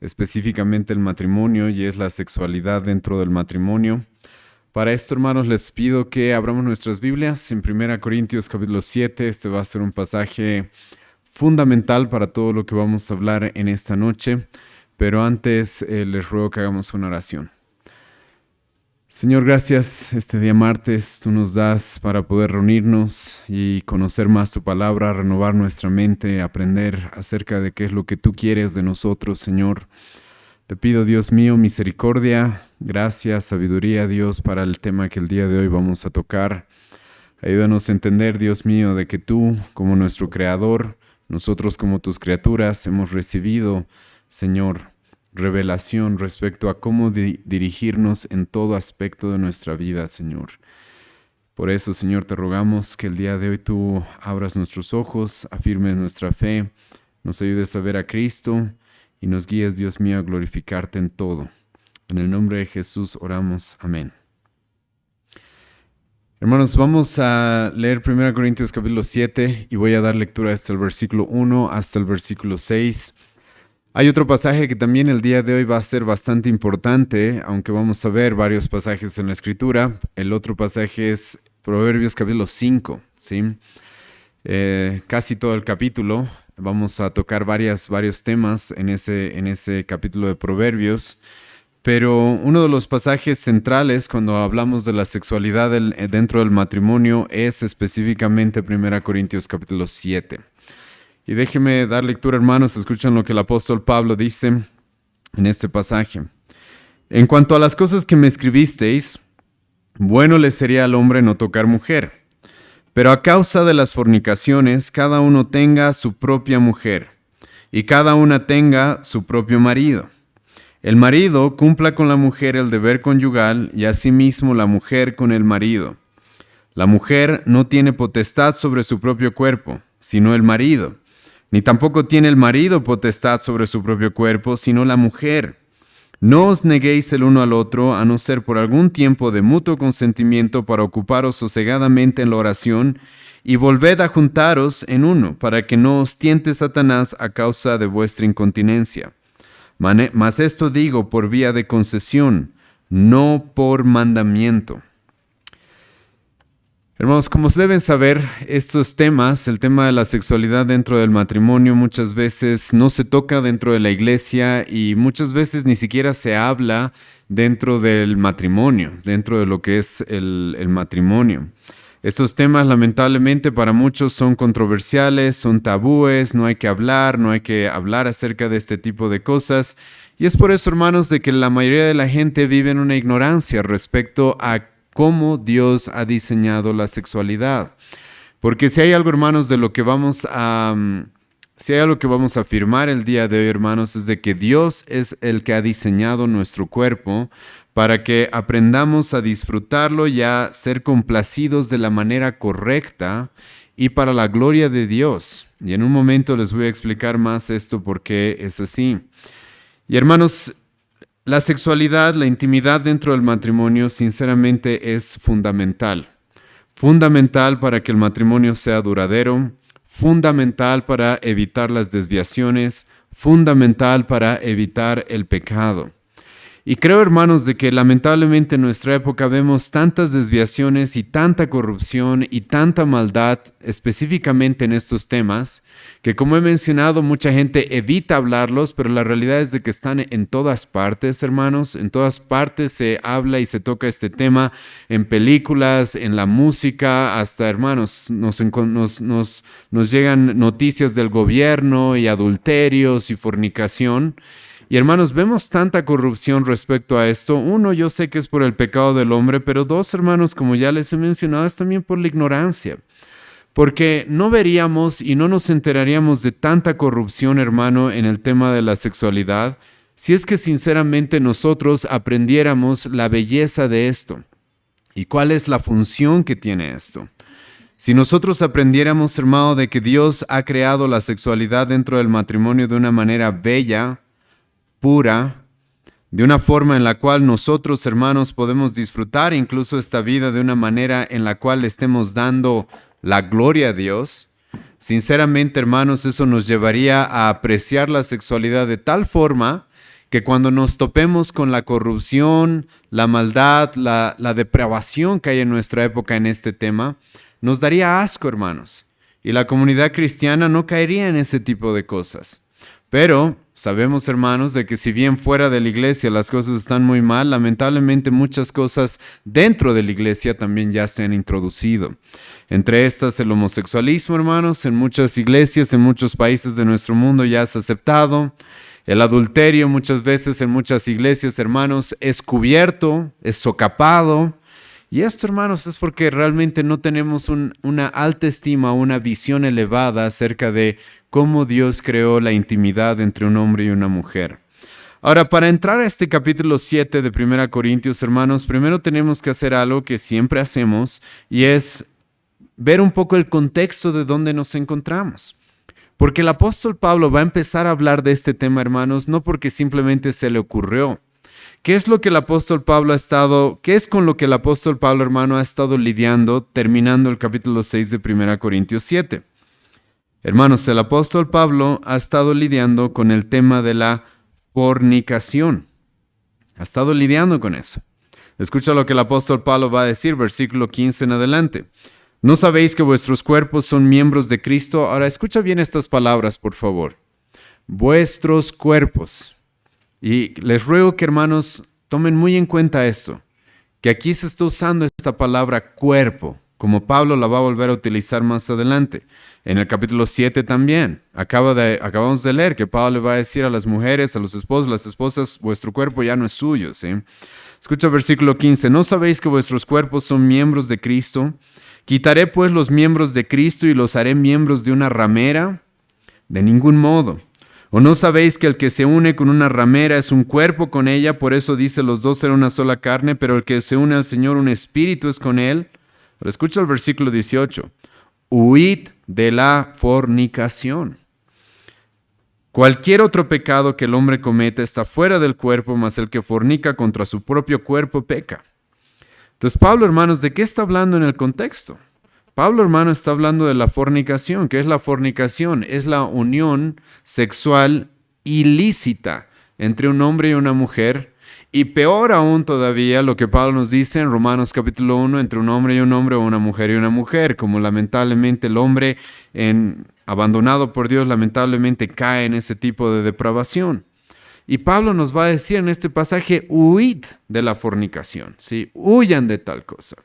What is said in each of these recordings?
específicamente el matrimonio, y es la sexualidad dentro del matrimonio. Para esto, hermanos, les pido que abramos nuestras Biblias en 1 Corintios capítulo 7. Este va a ser un pasaje fundamental para todo lo que vamos a hablar en esta noche, pero antes les ruego que hagamos una oración. Señor, gracias este día martes tú nos das para poder reunirnos y conocer más tu palabra, renovar nuestra mente, aprender acerca de qué es lo que tú quieres de nosotros, Señor. Te pido, Dios mío, misericordia, gracia, sabiduría, Dios, para el tema que el día de hoy vamos a tocar. Ayúdanos a entender, Dios mío, de que tú, como nuestro Creador, nosotros como tus criaturas, hemos recibido, Señor, revelación respecto a cómo dirigirnos en todo aspecto de nuestra vida, Señor. Por eso, Señor, te rogamos que el día de hoy tú abras nuestros ojos, afirmes nuestra fe, nos ayudes a ver a Cristo y nos guíes, Dios mío, a glorificarte en todo. En el nombre de Jesús oramos. Amén. Hermanos, vamos a leer 1 Corintios capítulo 7 y voy a dar lectura hasta el versículo 1 hasta el versículo 6. Hay otro pasaje que también el día de hoy va a ser bastante importante, aunque vamos a ver varios pasajes en la Escritura. El otro pasaje es Proverbios capítulo 5, ¿sí? Casi todo el capítulo. Vamos a tocar varios temas en ese capítulo de Proverbios. Pero uno de los pasajes centrales cuando hablamos de la sexualidad dentro del matrimonio es específicamente 1 Corintios capítulo 7. Y déjenme dar lectura, hermanos, escuchen lo que el apóstol Pablo dice en este pasaje. En cuanto a las cosas que me escribisteis, bueno le sería al hombre no tocar mujer, pero a causa de las fornicaciones, cada uno tenga su propia mujer, y cada una tenga su propio marido. El marido cumpla con la mujer el deber conyugal, y asimismo la mujer con el marido. La mujer no tiene potestad sobre su propio cuerpo, sino el marido. Ni tampoco tiene el marido potestad sobre su propio cuerpo, sino la mujer. No os neguéis el uno al otro, a no ser por algún tiempo de mutuo consentimiento para ocuparos sosegadamente en la oración, y volved a juntaros en uno, para que no os tiente Satanás a causa de vuestra incontinencia. Mas esto digo por vía de concesión, no por mandamiento. Hermanos, como deben saber, estos temas, el tema de la sexualidad dentro del matrimonio, muchas veces no se toca dentro de la iglesia y muchas veces ni siquiera se habla dentro del matrimonio, dentro de lo que es el matrimonio. Estos temas, lamentablemente, para muchos son controversiales, son tabúes, no hay que hablar acerca de este tipo de cosas. Y es por eso, hermanos, de que la mayoría de la gente vive en una ignorancia respecto a cómo Dios ha diseñado la sexualidad. Porque si hay algo, hermanos, si hay algo que vamos a afirmar el día de hoy, hermanos, es de que Dios es el que ha diseñado nuestro cuerpo para que aprendamos a disfrutarlo y a ser complacidos de la manera correcta y para la gloria de Dios. Y en un momento les voy a explicar más esto por qué es así. Y hermanos, la sexualidad, la intimidad dentro del matrimonio, sinceramente es fundamental. Fundamental para que el matrimonio sea duradero, fundamental para evitar las desviaciones, fundamental para evitar el pecado. Y creo, hermanos, de que lamentablemente en nuestra época vemos tantas desviaciones y tanta corrupción y tanta maldad específicamente en estos temas, que como he mencionado, mucha gente evita hablarlos, pero la realidad es de que están en todas partes, hermanos. En todas partes se habla y se toca este tema, en películas, en la música, hasta, hermanos, nos llegan noticias del gobierno y adulterios y fornicación. Y hermanos, vemos tanta corrupción respecto a esto. Uno, yo sé que es por el pecado del hombre, pero dos, hermanos, como ya les he mencionado, es también por la ignorancia. Porque no veríamos y no nos enteraríamos de tanta corrupción, hermano, en el tema de la sexualidad, si es que sinceramente nosotros aprendiéramos la belleza de esto. ¿Y cuál es la función que tiene esto? Si nosotros aprendiéramos, hermano, de que Dios ha creado la sexualidad dentro del matrimonio de una manera bella, pura, de una forma en la cual nosotros, hermanos, podemos disfrutar incluso esta vida de una manera en la cual estemos dando la gloria a Dios. Sinceramente, hermanos, eso nos llevaría a apreciar la sexualidad de tal forma que cuando nos topemos con la corrupción, la maldad, la depravación que hay en nuestra época en este tema, nos daría asco, hermanos. Y la comunidad cristiana no caería en ese tipo de cosas. Pero sabemos, hermanos, de que si bien fuera de la iglesia las cosas están muy mal, lamentablemente muchas cosas dentro de la iglesia también ya se han introducido. Entre estas, el homosexualismo, hermanos, en muchas iglesias, en muchos países de nuestro mundo ya es aceptado. El adulterio muchas veces en muchas iglesias, hermanos, es cubierto, es socapado. Y esto, hermanos, es porque realmente no tenemos una alta estima, una visión elevada acerca de cómo Dios creó la intimidad entre un hombre y una mujer. Ahora, para entrar a este capítulo 7 de 1 Corintios, hermanos, primero tenemos que hacer algo que siempre hacemos y es ver un poco el contexto de dónde nos encontramos. Porque el apóstol Pablo va a empezar a hablar de este tema, hermanos, no porque simplemente se le ocurrió. ¿Qué es con lo que el apóstol Pablo, hermano, ha estado lidiando terminando el capítulo 6 de 1 Corintios 7? Hermanos, el apóstol Pablo ha estado lidiando con el tema de la fornicación. Ha estado lidiando con eso. Escucha lo que el apóstol Pablo va a decir, versículo 15 en adelante. ¿No sabéis que vuestros cuerpos son miembros de Cristo? Ahora escucha bien estas palabras, por favor. Vuestros cuerpos. Y les ruego que, hermanos, tomen muy en cuenta esto, que aquí se está usando esta palabra cuerpo, como Pablo la va a volver a utilizar más adelante. En el capítulo 7 también, acabamos de leer que Pablo le va a decir a las mujeres, a los esposos, las esposas, vuestro cuerpo ya no es suyo, ¿sí? Escucha versículo 15, ¿no sabéis que vuestros cuerpos son miembros de Cristo? ¿Quitaré pues los miembros de Cristo y los haré miembros de una ramera? De ningún modo. ¿O no sabéis que el que se une con una ramera es un cuerpo con ella? Por eso dice, los dos serán una sola carne, pero el que se une al Señor, un espíritu es con él. Pero escucha el versículo 18. Huid de la fornicación. Cualquier otro pecado que el hombre cometa está fuera del cuerpo, mas el que fornica contra su propio cuerpo peca. Entonces, Pablo, hermanos, ¿de qué está hablando en el contexto? Pablo, hermano, está hablando de la fornicación. ¿Qué es la fornicación? Es la unión sexual ilícita entre un hombre y una mujer. Y peor aún todavía lo que Pablo nos dice en Romanos capítulo 1, entre un hombre y un hombre o una mujer y una mujer, como lamentablemente el hombre abandonado por Dios lamentablemente cae en ese tipo de depravación. Y Pablo nos va a decir en este pasaje, huid de la fornicación, ¿sí? Huyan de tal cosa.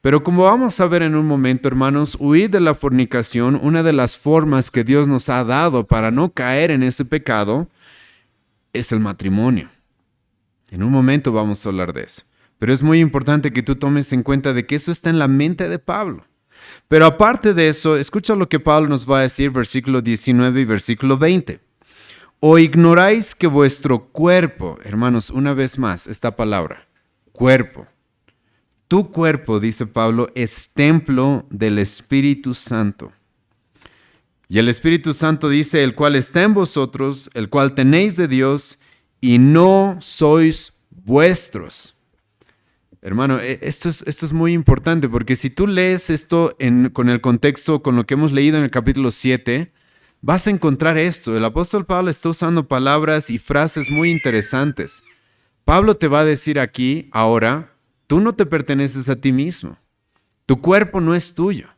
Pero como vamos a ver en un momento, hermanos, huir de la fornicación, una de las formas que Dios nos ha dado para no caer en ese pecado, es el matrimonio. En un momento vamos a hablar de eso. Pero es muy importante que tú tomes en cuenta de que eso está en la mente de Pablo. Pero aparte de eso, escucha lo que Pablo nos va a decir, versículo 19 y versículo 20. ¿O ignoráis que vuestro cuerpo, hermanos, una vez más, esta palabra, cuerpo, tu cuerpo, dice Pablo, es templo del Espíritu Santo? Y el Espíritu Santo dice, el cual está en vosotros, el cual tenéis de Dios, y no sois vuestros. Hermano, esto es muy importante, porque si tú lees esto con el contexto, con lo que hemos leído en el capítulo 7, vas a encontrar esto. El apóstol Pablo está usando palabras y frases muy interesantes. Pablo te va a decir aquí, ahora, tú no te perteneces a ti mismo. Tu cuerpo no es tuyo,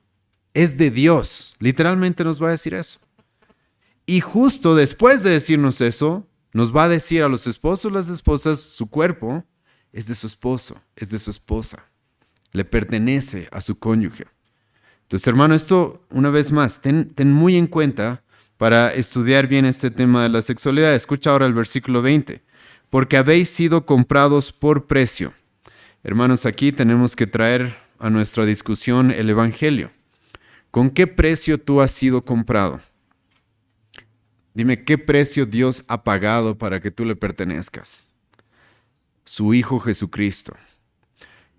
es de Dios. Literalmente nos va a decir eso. Y justo después de decirnos eso, nos va a decir a los esposos, las esposas, su cuerpo es de su esposo, es de su esposa. Le pertenece a su cónyuge. Entonces, hermano, esto, una vez más, ten muy en cuenta para estudiar bien este tema de la sexualidad. Escucha ahora el versículo 20. Porque habéis sido comprados por precio. Hermanos, aquí tenemos que traer a nuestra discusión el Evangelio. ¿Con qué precio tú has sido comprado? Dime, ¿qué precio Dios ha pagado para que tú le pertenezcas? Su Hijo Jesucristo.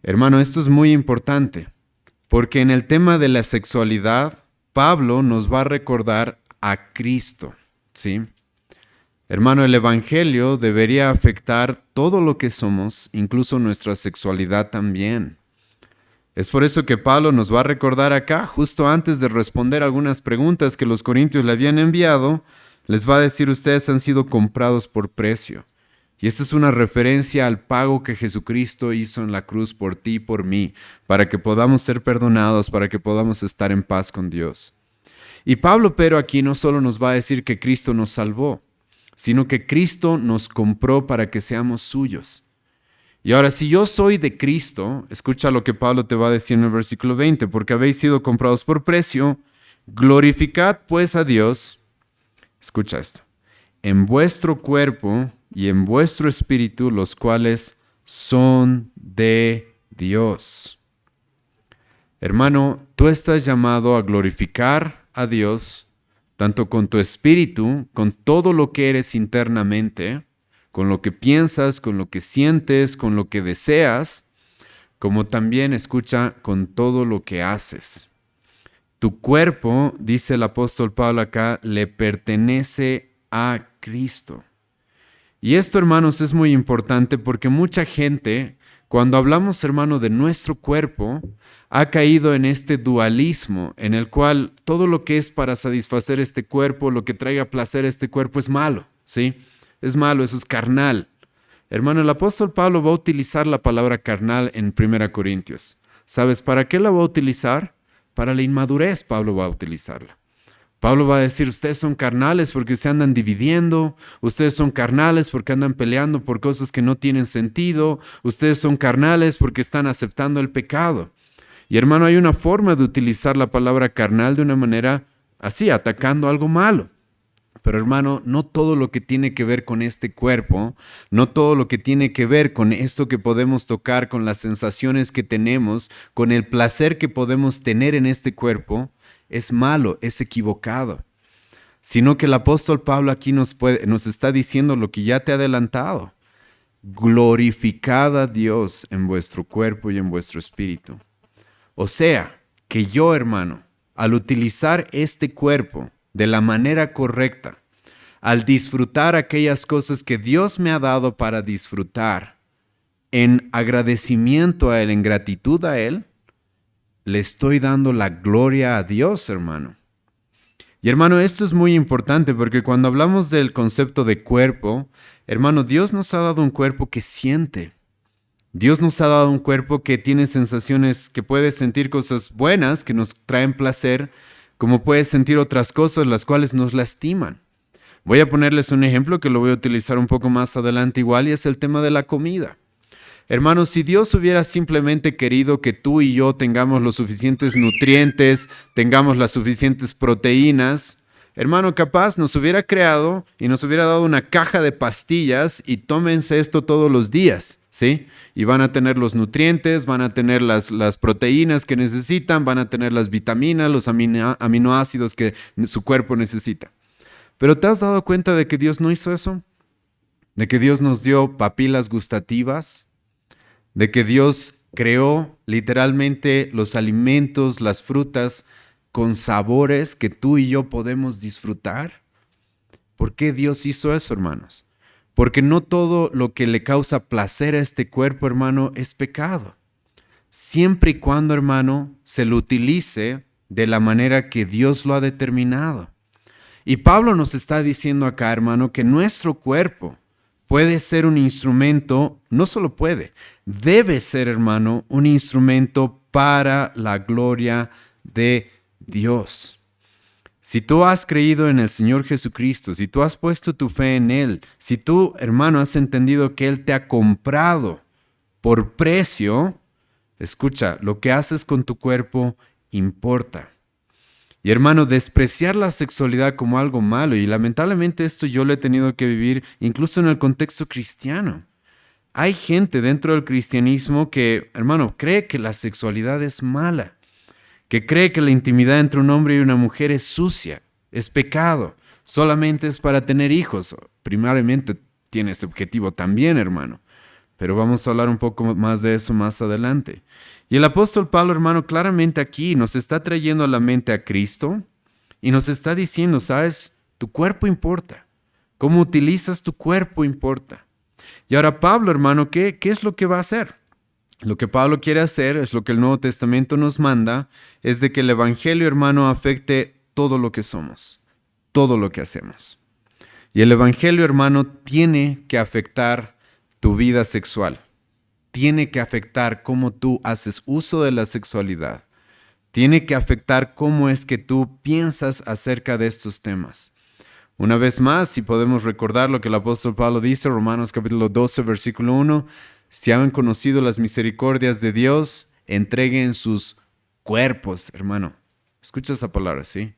Hermano, esto es muy importante, porque en el tema de la sexualidad, Pablo nos va a recordar a Cristo, ¿sí? Hermano, el Evangelio debería afectar todo lo que somos, incluso nuestra sexualidad también. Es por eso que Pablo nos va a recordar acá, justo antes de responder algunas preguntas que los corintios le habían enviado, les va a decir, ustedes han sido comprados por precio. Y esta es una referencia al pago que Jesucristo hizo en la cruz por ti y por mí, para que podamos ser perdonados, para que podamos estar en paz con Dios. Y Pablo, pero aquí no solo nos va a decir que Cristo nos salvó, sino que Cristo nos compró para que seamos suyos. Y ahora, si yo soy de Cristo, escucha lo que Pablo te va a decir en el versículo 20, porque habéis sido comprados por precio, glorificad pues a Dios, escucha esto, en vuestro cuerpo y en vuestro espíritu, los cuales son de Dios. Hermano, tú estás llamado a glorificar a Dios, tanto con tu espíritu, con todo lo que eres internamente, con lo que piensas, con lo que sientes, con lo que deseas, como también, escucha, con todo lo que haces. Tu cuerpo, dice el apóstol Pablo acá, le pertenece a Cristo. Y esto, hermanos, es muy importante porque mucha gente, cuando hablamos, hermano, de nuestro cuerpo, ha caído en este dualismo en el cual todo lo que es para satisfacer este cuerpo, lo que traiga placer a este cuerpo es malo, ¿sí? Es malo, eso es carnal. Hermano, el apóstol Pablo va a utilizar la palabra carnal en 1 Corintios. ¿Sabes para qué la va a utilizar? Para la inmadurez Pablo va a utilizarla. Pablo va a decir, ustedes son carnales porque se andan dividiendo, ustedes son carnales porque andan peleando por cosas que no tienen sentido, ustedes son carnales porque están aceptando el pecado. Y hermano, hay una forma de utilizar la palabra carnal de una manera así, atacando algo malo. Pero hermano, no todo lo que tiene que ver con este cuerpo, no todo lo que tiene que ver con esto que podemos tocar, con las sensaciones que tenemos, con el placer que podemos tener en este cuerpo, es malo, es equivocado. Sino que el apóstol Pablo aquí nos está diciendo lo que ya te he adelantado. Glorificad a Dios en vuestro cuerpo y en vuestro espíritu. O sea, que yo, hermano, al utilizar este cuerpo de la manera correcta, al disfrutar aquellas cosas que Dios me ha dado para disfrutar, en agradecimiento a Él, en gratitud a Él, le estoy dando la gloria a Dios, hermano. Y hermano, esto es muy importante porque cuando hablamos del concepto de cuerpo, hermano, Dios nos ha dado un cuerpo que siente. Dios nos ha dado un cuerpo que tiene sensaciones, que puede sentir cosas buenas, que nos traen placer, como puede sentir otras cosas las cuales nos lastiman. Voy a ponerles un ejemplo que lo voy a utilizar un poco más adelante igual y es el tema de la comida. Hermanos, si Dios hubiera simplemente querido que tú y yo tengamos los suficientes nutrientes, tengamos las suficientes proteínas, hermano, capaz nos hubiera creado y nos hubiera dado una caja de pastillas y tómense esto todos los días, ¿sí? Y van a tener los nutrientes, van a tener las proteínas que necesitan, van a tener las vitaminas, los aminoácidos que su cuerpo necesita. Pero ¿te has dado cuenta de que Dios no hizo eso? ¿De que Dios nos dio papilas gustativas? ¿De que Dios creó literalmente los alimentos, las frutas con sabores que tú y yo podemos disfrutar? ¿Por qué Dios hizo eso, hermanos? Porque no todo lo que le causa placer a este cuerpo, hermano, es pecado. Siempre y cuando, hermano, se lo utilice de la manera que Dios lo ha determinado. Y Pablo nos está diciendo acá, hermano, que nuestro cuerpo puede ser un instrumento, no solo puede, debe ser, hermano, un instrumento para la gloria de Dios. Si tú has creído en el Señor Jesucristo, si tú has puesto tu fe en Él, si tú, hermano, has entendido que Él te ha comprado por precio, escucha, lo que haces con tu cuerpo importa. Y hermano, despreciar la sexualidad como algo malo, y lamentablemente esto yo lo he tenido que vivir incluso en el contexto cristiano. Hay gente dentro del cristianismo que, hermano, cree que la sexualidad es mala, que cree que la intimidad entre un hombre y una mujer es sucia, es pecado, solamente es para tener hijos. Primariamente tiene ese objetivo también, hermano. Pero vamos a hablar un poco más de eso más adelante. Y el apóstol Pablo, hermano, claramente aquí nos está trayendo a la mente a Cristo y nos está diciendo, ¿sabes? Tu cuerpo importa. Cómo utilizas tu cuerpo importa. Y ahora Pablo, hermano, ¿qué es lo que va a hacer? Lo que Pablo quiere hacer, es lo que el Nuevo Testamento nos manda, es de que el Evangelio, hermano, afecte todo lo que somos, todo lo que hacemos. Y el Evangelio, hermano, tiene que afectar tu vida sexual. Tiene que afectar cómo tú haces uso de la sexualidad. Tiene que afectar cómo es que tú piensas acerca de estos temas. Una vez más, si podemos recordar lo que el apóstol Pablo dice, Romanos capítulo 12, versículo 1, si han conocido las misericordias de Dios, entreguen sus cuerpos, hermano. Escucha esa palabra, ¿sí?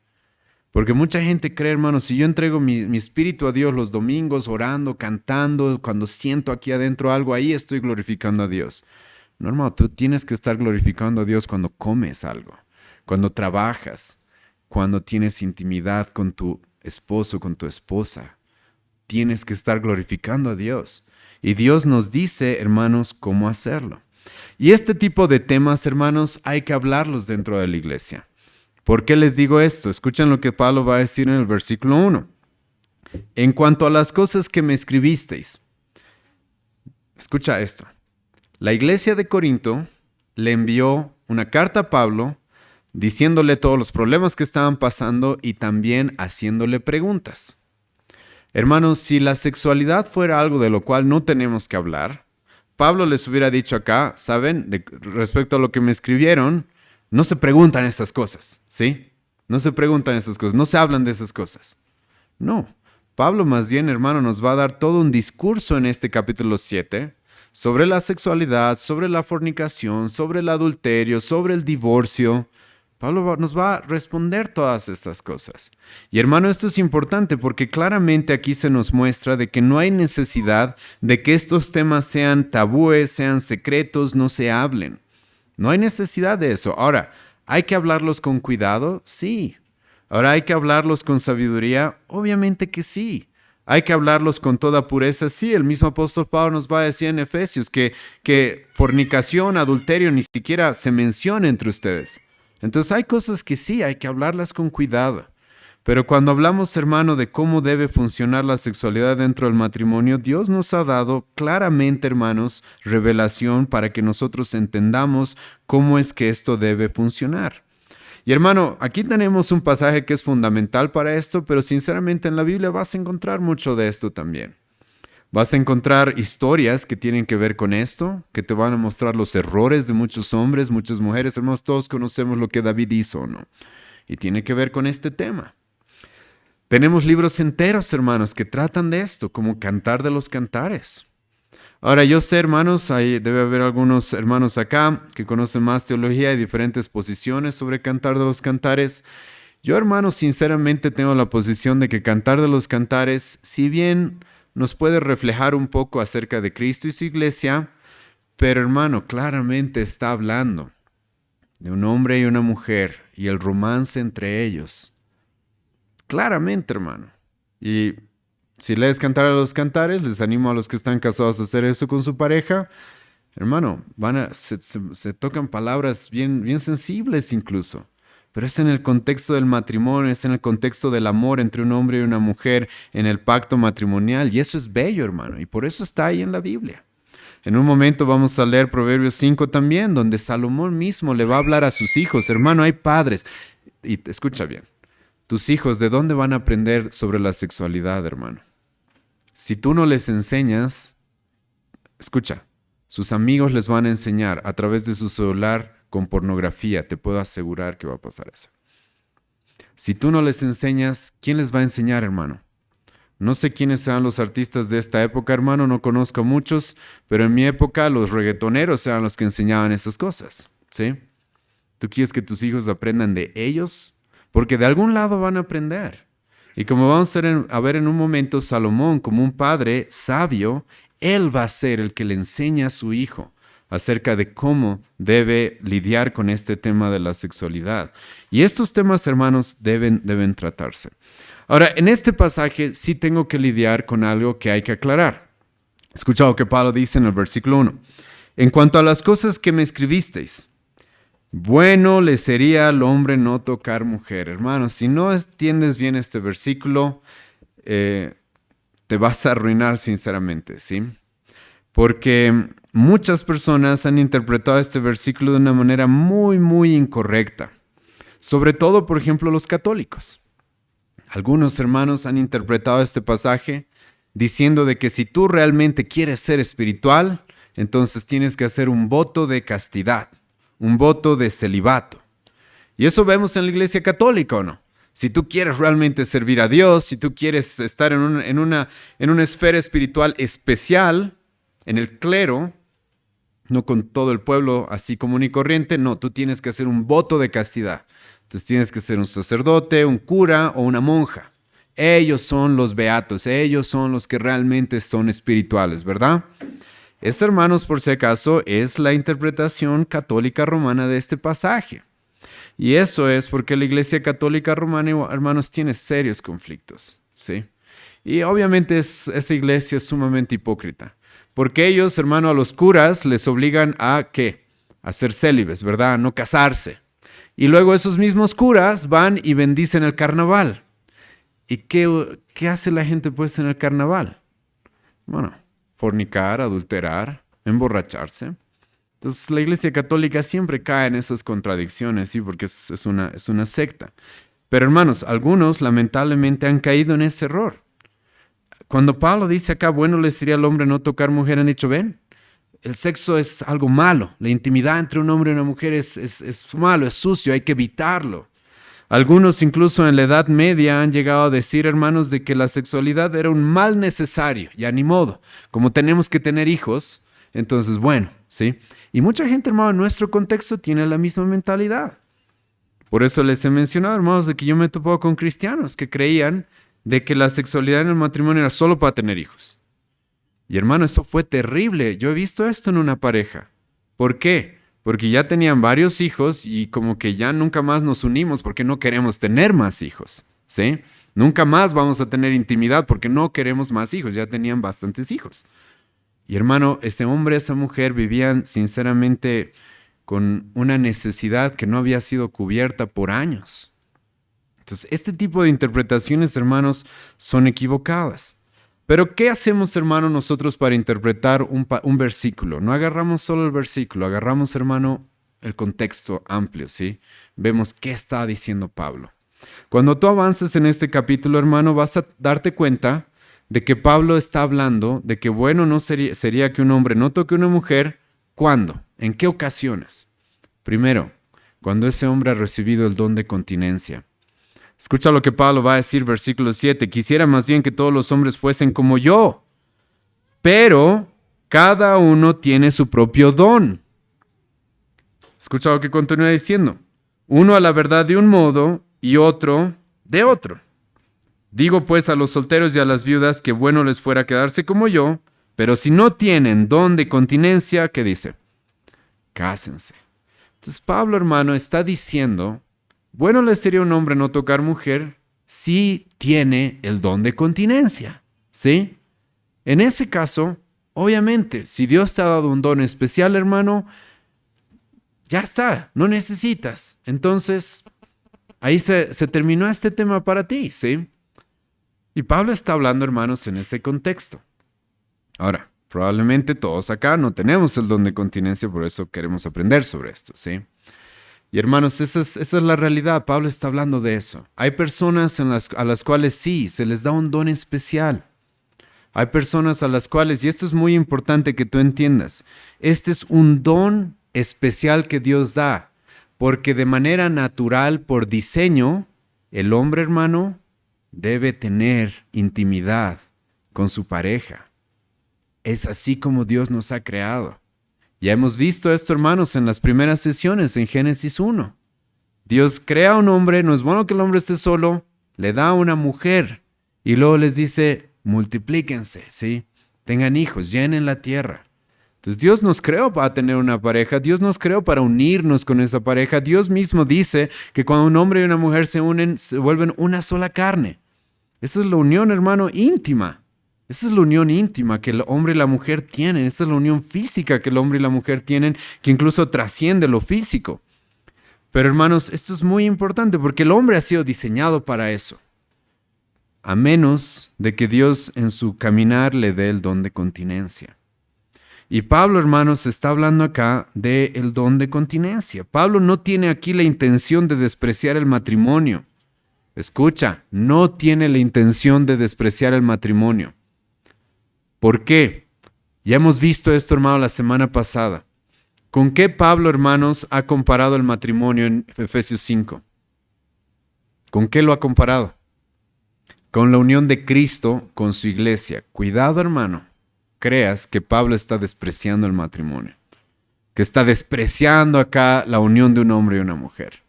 Porque mucha gente cree, hermano, si yo entrego mi espíritu a Dios los domingos, orando, cantando, cuando siento aquí adentro algo, ahí estoy glorificando a Dios. No, hermano, tú tienes que estar glorificando a Dios cuando comes algo, cuando trabajas, cuando tienes intimidad con tu esposo, con tu esposa. Tienes que estar glorificando a Dios. Y Dios nos dice, hermanos, cómo hacerlo. Y este tipo de temas, hermanos, hay que hablarlos dentro de la iglesia. ¿Por qué les digo esto? Escuchen lo que Pablo va a decir en el versículo 1. En cuanto a las cosas que me escribisteis, escucha esto. La iglesia de Corinto le envió una carta a Pablo diciéndole todos los problemas que estaban pasando y también haciéndole preguntas. Hermanos, si la sexualidad fuera algo de lo cual no tenemos que hablar, Pablo les hubiera dicho acá, ¿saben? Respecto a lo que me escribieron, no se preguntan esas cosas, ¿sí? No se preguntan esas cosas, no se hablan de esas cosas. No, Pablo más bien, hermano, nos va a dar todo un discurso en este capítulo 7 sobre la sexualidad, sobre la fornicación, sobre el adulterio, sobre el divorcio. Pablo nos va a responder todas estas cosas. Y hermano, esto es importante porque claramente aquí se nos muestra de que no hay necesidad de que estos temas sean tabúes, sean secretos, no se hablen. No hay necesidad de eso. Ahora, ¿hay que hablarlos con cuidado? Sí. Ahora, ¿hay que hablarlos con sabiduría? Obviamente que sí. ¿Hay que hablarlos con toda pureza? Sí, el mismo apóstol Pablo nos va a decir en Efesios que fornicación, adulterio ni siquiera se menciona entre ustedes. Entonces hay cosas que sí, hay que hablarlas con cuidado. Pero cuando hablamos, hermano, de cómo debe funcionar la sexualidad dentro del matrimonio, Dios nos ha dado claramente, hermanos, revelación para que nosotros entendamos cómo es que esto debe funcionar. Y hermano, aquí tenemos un pasaje que es fundamental para esto, pero sinceramente en la Biblia vas a encontrar mucho de esto también. Vas a encontrar historias que tienen que ver con esto, que te van a mostrar los errores de muchos hombres, muchas mujeres. Hermanos, todos conocemos lo que David hizo, ¿no? Y tiene que ver con este tema. Tenemos libros enteros, hermanos, que tratan de esto, como Cantar de los Cantares. Ahora, yo sé, hermanos, debe haber algunos hermanos acá que conocen más teología y diferentes posiciones sobre Cantar de los Cantares. Yo, hermanos, sinceramente tengo la posición de que Cantar de los Cantares, si bien nos puede reflejar un poco acerca de Cristo y su iglesia, pero, hermano, claramente está hablando de un hombre y una mujer y el romance entre ellos. Claramente, hermano. Y si lees Cantar a los Cantares, les animo a los que están casados a hacer eso con su pareja. Hermano, se tocan palabras bien sensibles incluso. Pero es en el contexto del matrimonio, es en el contexto del amor entre un hombre y una mujer, en el pacto matrimonial. Y eso es bello, hermano. Y por eso está ahí en la Biblia. En un momento vamos a leer Proverbios 5 también, donde Salomón mismo le va a hablar a sus hijos. Hermano, hay padres. Y escucha bien. Tus hijos, ¿de dónde van a aprender sobre la sexualidad, hermano? Si tú no les enseñas, escucha, sus amigos les van a enseñar a través de su celular con pornografía. Te puedo asegurar que va a pasar eso. Si tú no les enseñas, ¿quién les va a enseñar, hermano? No sé quiénes sean los artistas de esta época, hermano, no conozco muchos, pero en mi época los reggaetoneros eran los que enseñaban esas cosas, ¿sí? ¿Tú quieres que tus hijos aprendan de ellos? Porque de algún lado van a aprender. Y como vamos a ver en un momento, Salomón, como un padre sabio, él va a ser el que le enseña a su hijo acerca de cómo debe lidiar con este tema de la sexualidad. Y estos temas, hermanos, deben tratarse. Ahora, en este pasaje sí tengo que lidiar con algo que hay que aclarar. Escucha lo que Pablo dice en el versículo 1. En cuanto a las cosas que me escribisteis, bueno le sería al hombre no tocar mujer. Hermano, si no entiendes bien este versículo, te vas a arruinar sinceramente, ¿sí? Porque muchas personas han interpretado este versículo de una manera muy incorrecta. Sobre todo, por ejemplo, los católicos. Algunos hermanos han interpretado este pasaje diciendo de que si tú realmente quieres ser espiritual, entonces tienes que hacer un voto de castidad, un voto de celibato. Y eso vemos en la Iglesia Católica, ¿o no? Si tú quieres realmente servir a Dios, si tú quieres estar en una esfera espiritual especial, en el clero, no con todo el pueblo así común y corriente, no, tú tienes que hacer un voto de castidad. Entonces tienes que ser un sacerdote, un cura o una monja. Ellos son los beatos, ellos son los que realmente son espirituales, ¿verdad? Esta, hermanos, por si acaso, es la interpretación católica romana de este pasaje. Y eso es porque la Iglesia Católica Romana, hermanos, tiene serios conflictos, ¿sí? Y obviamente esa iglesia es sumamente hipócrita. Porque ellos, hermano, a los curas les obligan a, ¿qué? A ser célibes, ¿verdad? A no casarse. Y luego esos mismos curas van y bendicen el carnaval. ¿Y qué hace la gente pues en el carnaval? Bueno, fornicar, adulterar, emborracharse. Entonces la Iglesia Católica siempre cae en esas contradicciones, ¿sí? Porque es una secta. Pero hermanos, algunos lamentablemente han caído en ese error. Cuando Pablo dice acá, bueno, le sería al hombre no tocar mujer, han dicho, ven, el sexo es algo malo. La intimidad entre un hombre y una mujer es malo, es sucio, hay que evitarlo. Algunos incluso en la Edad Media han llegado a decir, hermanos, de que la sexualidad era un mal necesario, ya ni modo. Como tenemos que tener hijos, entonces bueno, ¿sí? Y mucha gente, hermano, en nuestro contexto tiene la misma mentalidad. Por eso les he mencionado, hermanos, de que yo me he topado con cristianos que creían de que la sexualidad en el matrimonio era solo para tener hijos. Y hermano, eso fue terrible. Yo he visto esto en una pareja. ¿Por qué? Porque ya tenían varios hijos y como que ya nunca más nos unimos porque no queremos tener más hijos, ¿sí? Nunca más vamos a tener intimidad porque no queremos más hijos, ya tenían bastantes hijos. Y hermano, ese hombre, esa mujer vivían sinceramente con una necesidad que no había sido cubierta por años. Entonces, este tipo de interpretaciones, hermanos, son equivocadas. Pero, ¿qué hacemos, hermano, nosotros para interpretar un versículo? No agarramos solo el versículo, agarramos, hermano, el contexto amplio, ¿sí? Vemos qué está diciendo Pablo. Cuando tú avances en este capítulo, hermano, vas a darte cuenta de que Pablo está hablando de que bueno no sería que un hombre no toque a una mujer. ¿Cuándo? ¿En qué ocasiones? Primero, cuando ese hombre ha recibido el don de continencia. Escucha lo que Pablo va a decir, versículo 7. Quisiera más bien que todos los hombres fuesen como yo, pero cada uno tiene su propio don. Escucha lo que continúa diciendo. Uno a la verdad de un modo y otro de otro. Digo pues a los solteros y a las viudas que bueno les fuera quedarse como yo, pero si no tienen don de continencia, ¿qué dice? Cásense. Entonces Pablo, hermano, está diciendo, bueno le sería a un hombre no tocar mujer si tiene el don de continencia, ¿sí? En ese caso, obviamente, si Dios te ha dado un don especial, hermano, ya está, no necesitas. Entonces, ahí se terminó este tema para ti, ¿sí? Y Pablo está hablando, hermanos, en ese contexto. Ahora, probablemente todos acá no tenemos el don de continencia, por eso queremos aprender sobre esto, ¿sí? Y hermanos, esa es la realidad. Pablo está hablando de eso. Hay personas a las cuales sí, se les da un don especial. Hay personas a las cuales, y esto es muy importante que tú entiendas, este es un don especial que Dios da, porque de manera natural, por diseño, el hombre, hermano, debe tener intimidad con su pareja. Es así como Dios nos ha creado. Ya hemos visto esto, hermanos, en las primeras sesiones en Génesis 1. Dios crea a un hombre, no es bueno que el hombre esté solo, le da a una mujer y luego les dice, multiplíquense, ¿sí? Tengan hijos, llenen la tierra. Entonces Dios nos creó para tener una pareja, Dios nos creó para unirnos con esa pareja. Dios mismo dice que cuando un hombre y una mujer se unen, se vuelven una sola carne. Esa es la unión, hermano, íntima. Esa es la unión íntima que el hombre y la mujer tienen. Esa es la unión física que el hombre y la mujer tienen, que incluso trasciende lo físico. Pero hermanos, esto es muy importante porque el hombre ha sido diseñado para eso. A menos de que Dios en su caminar le dé el don de continencia. Y Pablo, hermanos, está hablando acá del don de continencia. Pablo no tiene aquí la intención de despreciar el matrimonio. Escucha, no tiene la intención de despreciar el matrimonio. ¿Por qué? Ya hemos visto esto, hermano, la semana pasada. ¿Con qué Pablo, hermanos, ha comparado el matrimonio en Efesios 5? ¿Con qué lo ha comparado? Con la unión de Cristo con su iglesia. Cuidado, hermano, creas que Pablo está despreciando el matrimonio, que está despreciando acá la unión de un hombre y una mujer.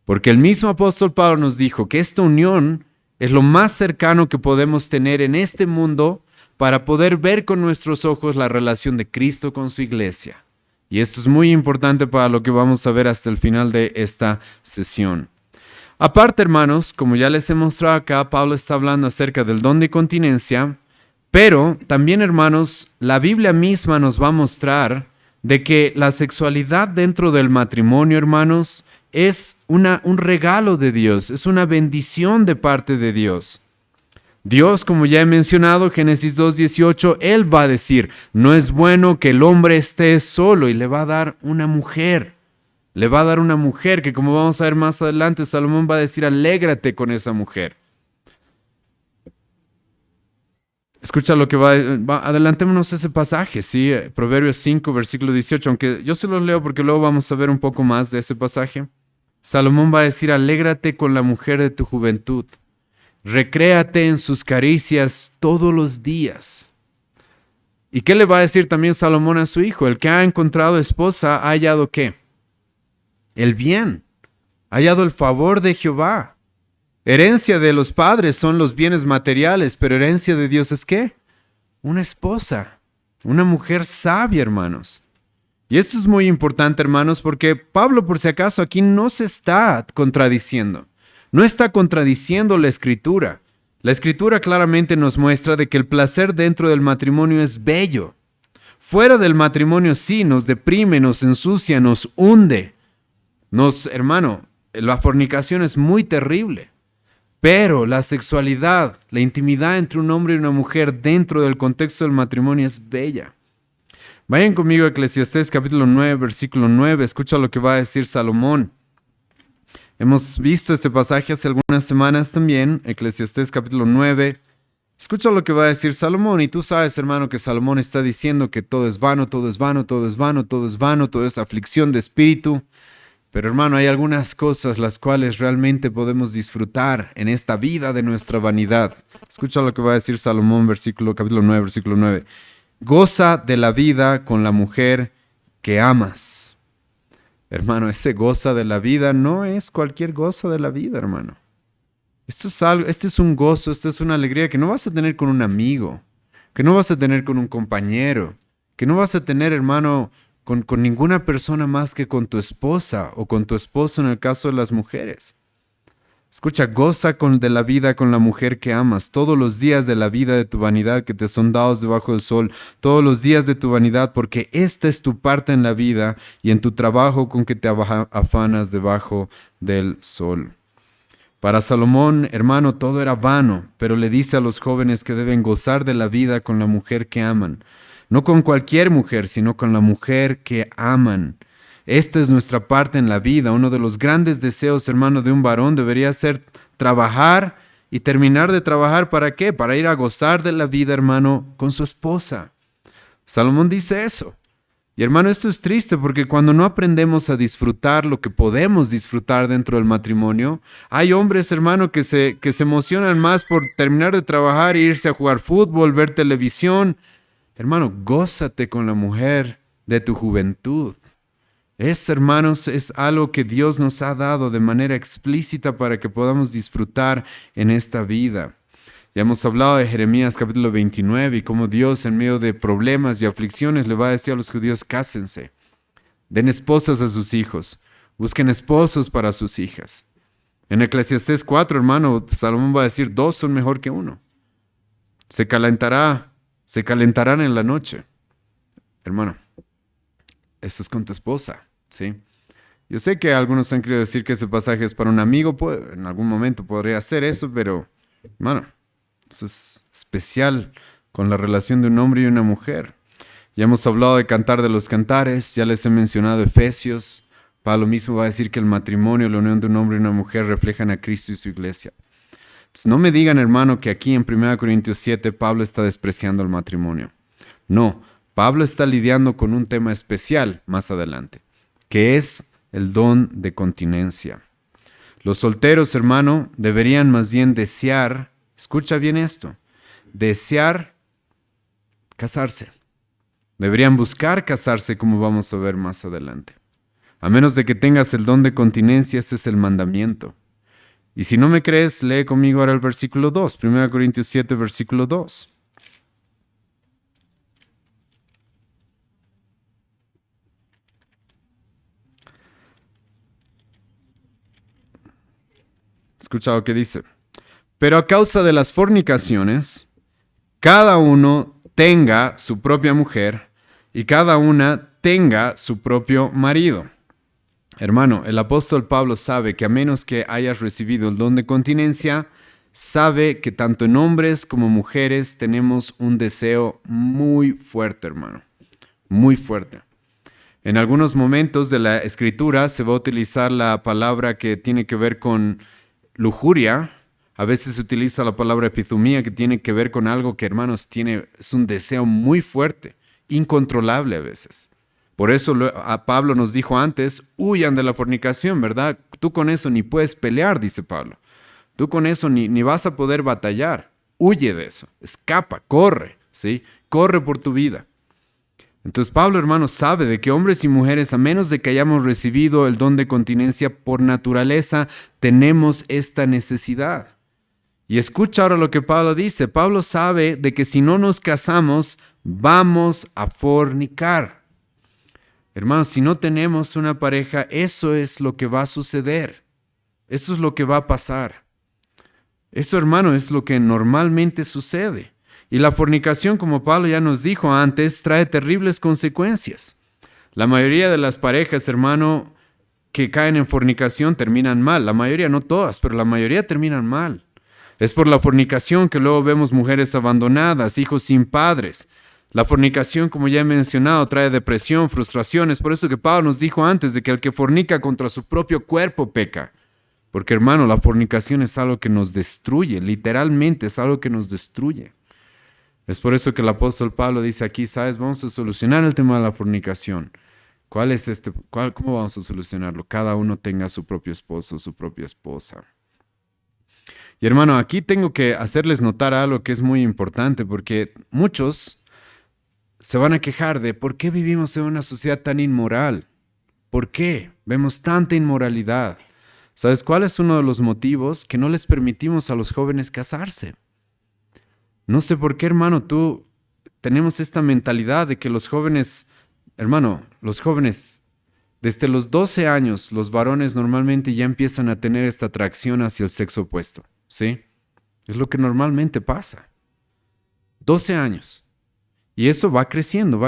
Porque el mismo apóstol Pablo nos dijo que esta unión es lo más cercano que podemos tener en este mundo para poder ver con nuestros ojos la relación de Cristo con su iglesia. Y esto es muy importante para lo que vamos a ver hasta el final de esta sesión. Aparte, hermanos, como ya les he mostrado acá, Pablo está hablando acerca del don de continencia, pero también, hermanos, la Biblia misma nos va a mostrar de que la sexualidad dentro del matrimonio, hermanos, es un regalo de Dios, es una bendición de parte de Dios. Dios, como ya he mencionado, Génesis 2:18, Él va a decir, no es bueno que el hombre esté solo y le va a dar una mujer. Le va a dar una mujer que, como vamos a ver más adelante, Salomón va a decir, alégrate con esa mujer. Escucha lo que adelantémonos ese pasaje, ¿sí? Proverbios 5, versículo 18, aunque yo se los leo porque luego vamos a ver un poco más de ese pasaje. Salomón va a decir, alégrate con la mujer de tu juventud. Recréate en sus caricias todos los días. ¿Y qué le va a decir también Salomón a su hijo? El que ha encontrado esposa ha hallado ¿qué? El bien. Ha hallado el favor de Jehová. Herencia de los padres son los bienes materiales, pero herencia de Dios es ¿qué? Una esposa, una mujer sabia, hermanos. Y esto es muy importante, hermanos, porque Pablo, por si acaso, aquí no se está contradiciendo. No está contradiciendo la Escritura. La Escritura claramente nos muestra de que el placer dentro del matrimonio es bello. Fuera del matrimonio sí, nos deprime, nos ensucia, nos hunde. Hermano, la fornicación es muy terrible. Pero la sexualidad, la intimidad entre un hombre y una mujer dentro del contexto del matrimonio es bella. Vayan conmigo a Eclesiastés capítulo 9, versículo 9. Escucha lo que va a decir Salomón. Hemos visto este pasaje hace algunas semanas también, Eclesiastés capítulo 9. Escucha lo que va a decir Salomón. Y tú sabes, hermano, que Salomón está diciendo que todo es vano, todo es vano, todo es vano, todo es vano, todo es aflicción de espíritu. Pero hermano, hay algunas cosas las cuales realmente podemos disfrutar en esta vida de nuestra vanidad. Escucha lo que va a decir Salomón, capítulo 9, versículo 9. Goza de la vida con la mujer que amas. Hermano, ese goza de la vida no es cualquier gozo de la vida, hermano. Este es un gozo, esta es una alegría que no vas a tener con un amigo, que no vas a tener con un compañero, que no vas a tener, hermano, con ninguna persona más que con tu esposa o con tu esposo en el caso de las mujeres. Escucha, goza de la vida con la mujer que amas, todos los días de la vida de tu vanidad que te son dados debajo del sol, todos los días de tu vanidad, porque esta es tu parte en la vida y en tu trabajo con que te afanas debajo del sol. Para Salomón, hermano, todo era vano, pero le dice a los jóvenes que deben gozar de la vida con la mujer que aman. No con cualquier mujer, sino con la mujer que aman. Esta es nuestra parte en la vida. Uno de los grandes deseos, hermano, de un varón debería ser trabajar y terminar de trabajar. ¿Para qué? Para ir a gozar de la vida, hermano, con su esposa. Salomón dice eso. Y hermano, esto es triste porque cuando no aprendemos a disfrutar lo que podemos disfrutar dentro del matrimonio, hay hombres, hermano, que se emocionan más por terminar de trabajar e irse a jugar fútbol, ver televisión. Hermano, gózate con la mujer de tu juventud. Hermanos, es algo que Dios nos ha dado de manera explícita para que podamos disfrutar en esta vida. Ya hemos hablado de Jeremías capítulo 29 y cómo Dios en medio de problemas y aflicciones le va a decir a los judíos, cásense, den esposas a sus hijos, busquen esposos para sus hijas. En Eclesiastés 4, hermano, Salomón va a decir, 2 son mejor que 1. Se calentarán en la noche. Hermano, esto es con tu esposa, ¿sí? Yo sé que algunos han querido decir que ese pasaje es para un amigo, en algún momento podría hacer eso, pero, hermano, eso es especial con la relación de un hombre y una mujer. Ya hemos hablado de Cantar de los Cantares, ya les he mencionado Efesios. Pablo mismo va a decir que el matrimonio, la unión de un hombre y una mujer reflejan a Cristo y su iglesia. No me digan, hermano, que aquí en 1 Corintios 7 Pablo está despreciando el matrimonio. No, Pablo está lidiando con un tema especial más adelante, que es el don de continencia. Los solteros, hermano, deberían más bien desear, escucha bien esto, desear casarse. Deberían buscar casarse, como vamos a ver más adelante. A menos de que tengas el don de continencia, este es el mandamiento. Y si no me crees, lee conmigo ahora el versículo 2, 1 Corintios 7, versículo 2. Escucha lo que dice. Pero a causa de las fornicaciones, cada uno tenga su propia mujer y cada una tenga su propio marido. Hermano, el apóstol Pablo sabe que a menos que hayas recibido el don de continencia, sabe que tanto en hombres como mujeres tenemos un deseo muy fuerte, hermano, muy fuerte. En algunos momentos de la escritura se va a utilizar la palabra que tiene que ver con lujuria. A veces se utiliza la palabra epithumía, que tiene que ver con algo que, hermanos, es un deseo muy fuerte, incontrolable a veces. Por eso a Pablo nos dijo antes, huyan de la fornicación, ¿verdad? Tú con eso ni puedes pelear, dice Pablo. Tú con eso ni vas a poder batallar. Huye de eso, escapa, corre, ¿sí? Corre por tu vida. Entonces Pablo, hermano, sabe de que hombres y mujeres, a menos de que hayamos recibido el don de continencia por naturaleza, tenemos esta necesidad. Y escucha ahora lo que Pablo dice. Pablo sabe de que si no nos casamos, vamos a fornicar. Hermanos, si no tenemos una pareja, eso es lo que va a suceder. Eso es lo que va a pasar. Eso, hermano, es lo que normalmente sucede. Y la fornicación, como Pablo ya nos dijo antes, trae terribles consecuencias. La mayoría de las parejas, hermano, que caen en fornicación terminan mal. La mayoría, no todas, pero la mayoría terminan mal. Es por la fornicación que luego vemos mujeres abandonadas, hijos sin padres. La fornicación, como ya he mencionado, trae depresión, frustraciones. Por eso que Pablo nos dijo antes de que el que fornica contra su propio cuerpo peca. Porque, hermano, la fornicación es algo que nos destruye, literalmente es algo que nos destruye. Es por eso que el apóstol Pablo dice aquí, ¿sabes? Vamos a solucionar el tema de la fornicación. ¿Cómo vamos a solucionarlo? Cada uno tenga su propio esposo, su propia esposa. Y hermano, aquí tengo que hacerles notar algo que es muy importante, porque muchos se van a quejar de por qué vivimos en una sociedad tan inmoral. ¿Por qué vemos tanta inmoralidad? ¿Sabes cuál es uno de los motivos? Que no les permitimos a los jóvenes casarse. No sé por qué, hermano, tenemos esta mentalidad de que los jóvenes, hermano, los jóvenes, desde los 12 años, los varones normalmente ya empiezan a tener esta atracción hacia el sexo opuesto, ¿sí? Es lo que normalmente pasa. 12 años. Y eso va creciendo,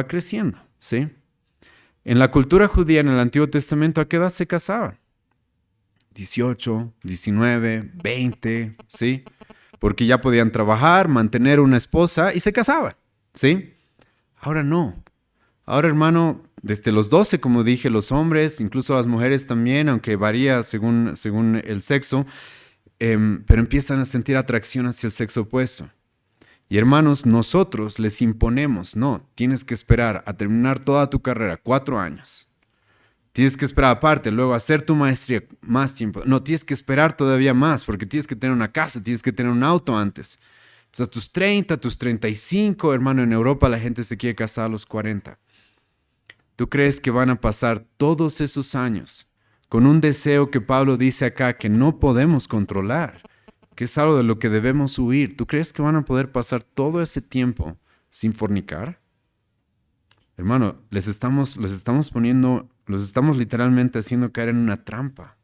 ¿sí? En la cultura judía, en el Antiguo Testamento, ¿a qué edad se casaban? 18, 19, 20, ¿sí? Porque ya podían trabajar, mantener una esposa y se casaban, ¿sí? Ahora no. Ahora, hermano, desde los 12, como dije, los hombres, incluso las mujeres también, aunque varía según el sexo, pero empiezan a sentir atracción hacia el sexo opuesto. Y hermanos, nosotros les imponemos, no, tienes que esperar a terminar toda tu carrera, 4 años. Tienes que esperar aparte, luego hacer tu maestría más tiempo. No, tienes que esperar todavía más porque tienes que tener una casa, tienes que tener un auto antes. Entonces a tus 30, tus 35, hermano, en Europa la gente se quiere casar a los 40. ¿Tú crees que van a pasar todos esos años con un deseo que Pablo dice acá que no podemos controlar, que es algo de lo que debemos huir? ¿Tú crees que van a poder pasar todo ese tiempo sin fornicar? Hermano, los estamos literalmente haciendo caer en una trampa.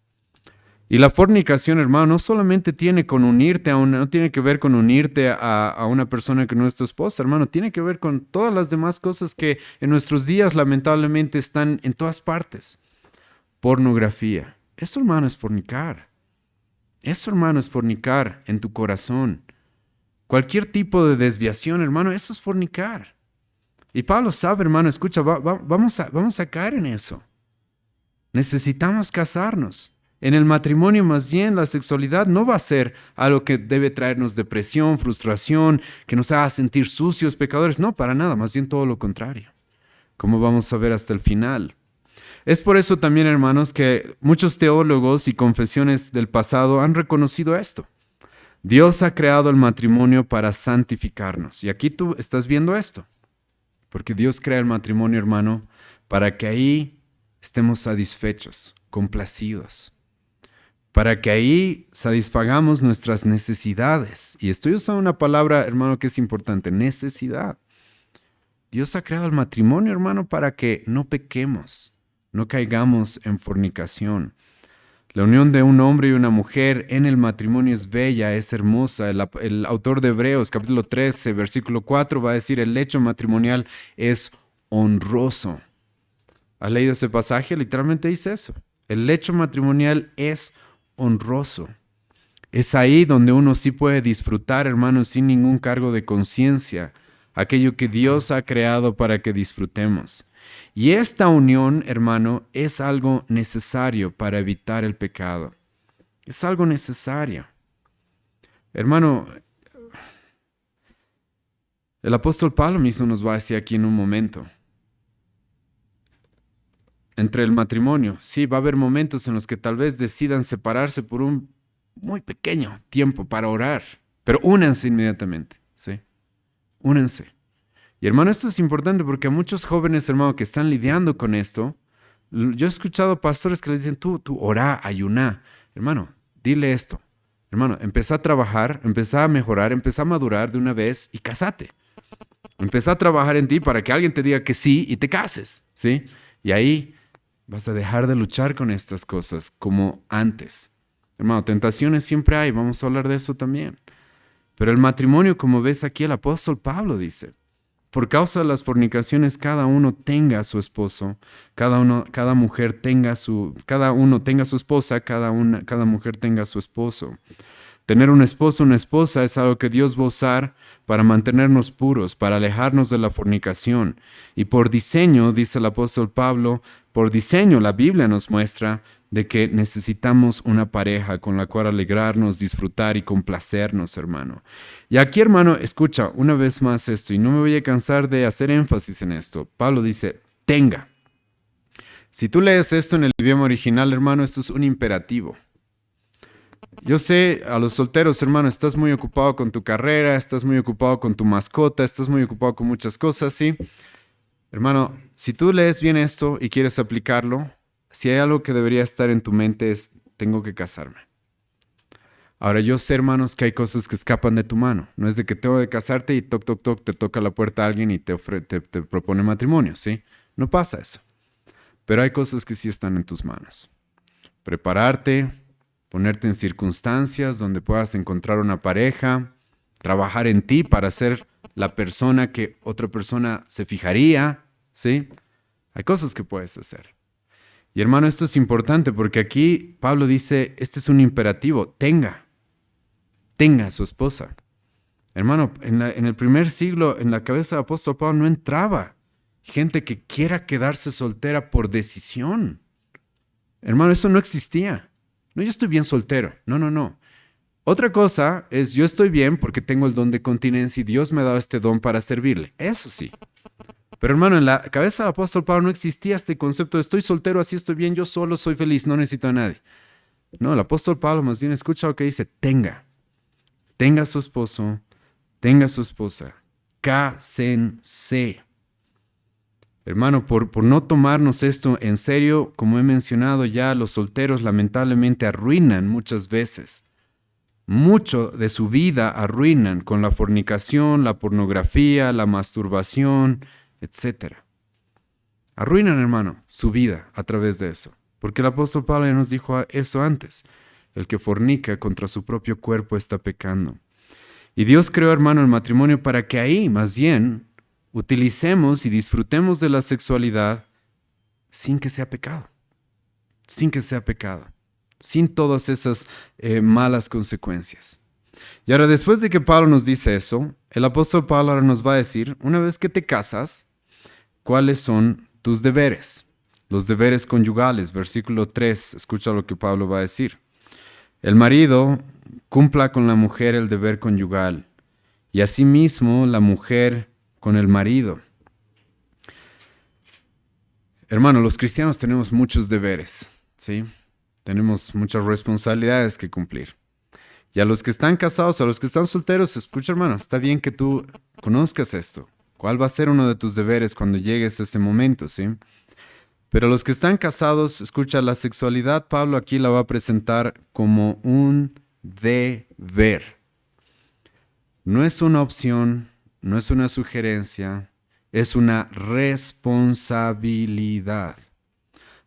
Y la fornicación, hermano, no solamente tiene no tiene que ver con unirte a una persona que no es tu esposa, hermano, tiene que ver con todas las demás cosas que en nuestros días lamentablemente están en todas partes. Pornografía. Eso, hermano, es fornicar. Eso, hermano, es fornicar en tu corazón. Cualquier tipo de desviación, hermano, eso es fornicar. Y Pablo sabe, hermano, escucha, vamos a caer en eso. Necesitamos casarnos. En el matrimonio, más bien, la sexualidad no va a ser algo que debe traernos depresión, frustración, que nos haga sentir sucios, pecadores. No, para nada, más bien todo lo contrario, como vamos a ver hasta el final. Es por eso también, hermanos, que muchos teólogos y confesiones del pasado han reconocido esto. Dios ha creado el matrimonio para santificarnos. Y aquí tú estás viendo esto. Porque Dios crea el matrimonio, hermano, para que ahí estemos satisfechos, complacidos. Para que ahí satisfagamos nuestras necesidades. Y estoy usando una palabra, hermano, que es importante, necesidad. Dios ha creado el matrimonio, hermano, para que no pequemos, no caigamos en fornicación. La unión de un hombre y una mujer en el matrimonio es bella, es hermosa. El autor de Hebreos, capítulo 13, versículo 4, va a decir, el hecho matrimonial es honroso. ¿Has leído ese pasaje? Literalmente dice eso. El hecho matrimonial es honroso. Es ahí donde uno sí puede disfrutar, hermanos, sin ningún cargo de conciencia, aquello que Dios ha creado para que disfrutemos. Y esta unión, hermano, es algo necesario para evitar el pecado. Es algo necesario. Hermano, el apóstol Pablo mismo nos va a decir aquí en un momento. Entre el matrimonio, sí, va a haber momentos en los que tal vez decidan separarse por un muy pequeño tiempo para orar, pero únanse inmediatamente, ¿sí? Únanse. Y hermano, esto es importante porque a muchos jóvenes, hermano, que están lidiando con esto, yo he escuchado pastores que les dicen, tú orá, ayuná. Hermano, dile esto. Hermano, empezá a trabajar, empezá a mejorar, empezá a madurar de una vez y casate. Empezá a trabajar en ti para que alguien te diga que sí y te cases, ¿sí? Y ahí vas a dejar de luchar con estas cosas como antes. Hermano, tentaciones siempre hay, vamos a hablar de eso también. Pero el matrimonio, como ves aquí, el apóstol Pablo dice, por causa de las fornicaciones, cada uno tenga a su esposo, cada uno tenga su esposa, cada mujer tenga a su esposo. Tener un esposo, una esposa es algo que Dios va a usar para mantenernos puros, para alejarnos de la fornicación. Y por diseño, dice el apóstol Pablo, por diseño la Biblia nos muestra de que necesitamos una pareja con la cual alegrarnos, disfrutar y complacernos, hermano. Y aquí, hermano, escucha una vez más esto, y no me voy a cansar de hacer énfasis en esto. Pablo dice, tenga. Si tú lees esto en el idioma original, hermano, esto es un imperativo. Yo sé, a los solteros, hermano, estás muy ocupado con tu carrera, estás muy ocupado con tu mascota, estás muy ocupado con muchas cosas, ¿sí? Hermano, si tú lees bien esto y quieres aplicarlo, si hay algo que debería estar en tu mente es, tengo que casarme. Ahora, yo sé, hermanos, que hay cosas que escapan de tu mano. No es de que tengo que casarte y toc, toc, toc, te toca la puerta a alguien y te propone matrimonio, ¿sí? No pasa eso. Pero hay cosas que sí están en tus manos. Prepararte, ponerte en circunstancias donde puedas encontrar una pareja, trabajar en ti para ser la persona que otra persona se fijaría, ¿sí? Hay cosas que puedes hacer. Y hermano, esto es importante porque aquí Pablo dice, este es un imperativo, tenga a su esposa. Hermano, en el primer siglo, en la cabeza del apóstol Pablo no entraba gente que quiera quedarse soltera por decisión. Hermano, eso no existía. No, yo estoy bien soltero. No. Otra cosa es, yo estoy bien porque tengo el don de continencia y Dios me ha dado este don para servirle. Eso sí. Pero hermano, en la cabeza del apóstol Pablo no existía este concepto de estoy soltero, así estoy bien, yo solo soy feliz, no necesito a nadie. No, el apóstol Pablo más bien escucha lo que dice, tenga a su esposo, tenga a su esposa, cásense. Hermano, por no tomarnos esto en serio, como he mencionado ya, los solteros lamentablemente arruinan muchas veces. Mucho de su vida arruinan con la fornicación, la pornografía, la masturbación, etc. Arruinan, hermano, su vida a través de eso. Porque el apóstol Pablo ya nos dijo eso antes. El que fornica contra su propio cuerpo está pecando. Y Dios creó, hermano, el matrimonio para que ahí, más bien, utilicemos y disfrutemos de la sexualidad sin que sea pecado. Sin que sea pecado. Sin todas esas malas consecuencias. Y ahora, después de que Pablo nos dice eso, el apóstol Pablo ahora nos va a decir, una vez que te casas, ¿cuáles son tus deberes? Los deberes conyugales, versículo 3, escucha lo que Pablo va a decir. El marido cumpla con la mujer el deber conyugal y asimismo la mujer con el marido. Hermano, los cristianos tenemos muchos deberes, ¿sí? Tenemos muchas responsabilidades que cumplir. Y a los que están casados, a los que están solteros, escucha, hermano, está bien que tú conozcas esto. ¿Cuál va a ser uno de tus deberes cuando llegues a ese momento, sí? Pero a los que están casados, escucha, la sexualidad, Pablo aquí la va a presentar como un deber. No es una opción, no es una sugerencia, es una responsabilidad.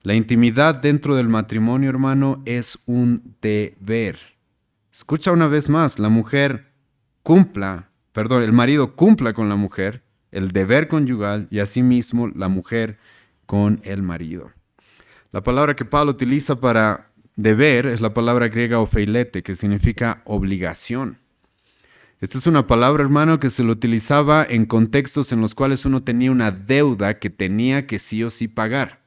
La intimidad dentro del matrimonio, hermano, es un deber. Escucha una vez más, el marido cumpla con la mujer, el deber conyugal, y asimismo la mujer con el marido. La palabra que Pablo utiliza para deber es la palabra griega opheilete, que significa obligación. Esta es una palabra, hermano, que se lo utilizaba en contextos en los cuales uno tenía una deuda que tenía que sí o sí pagar.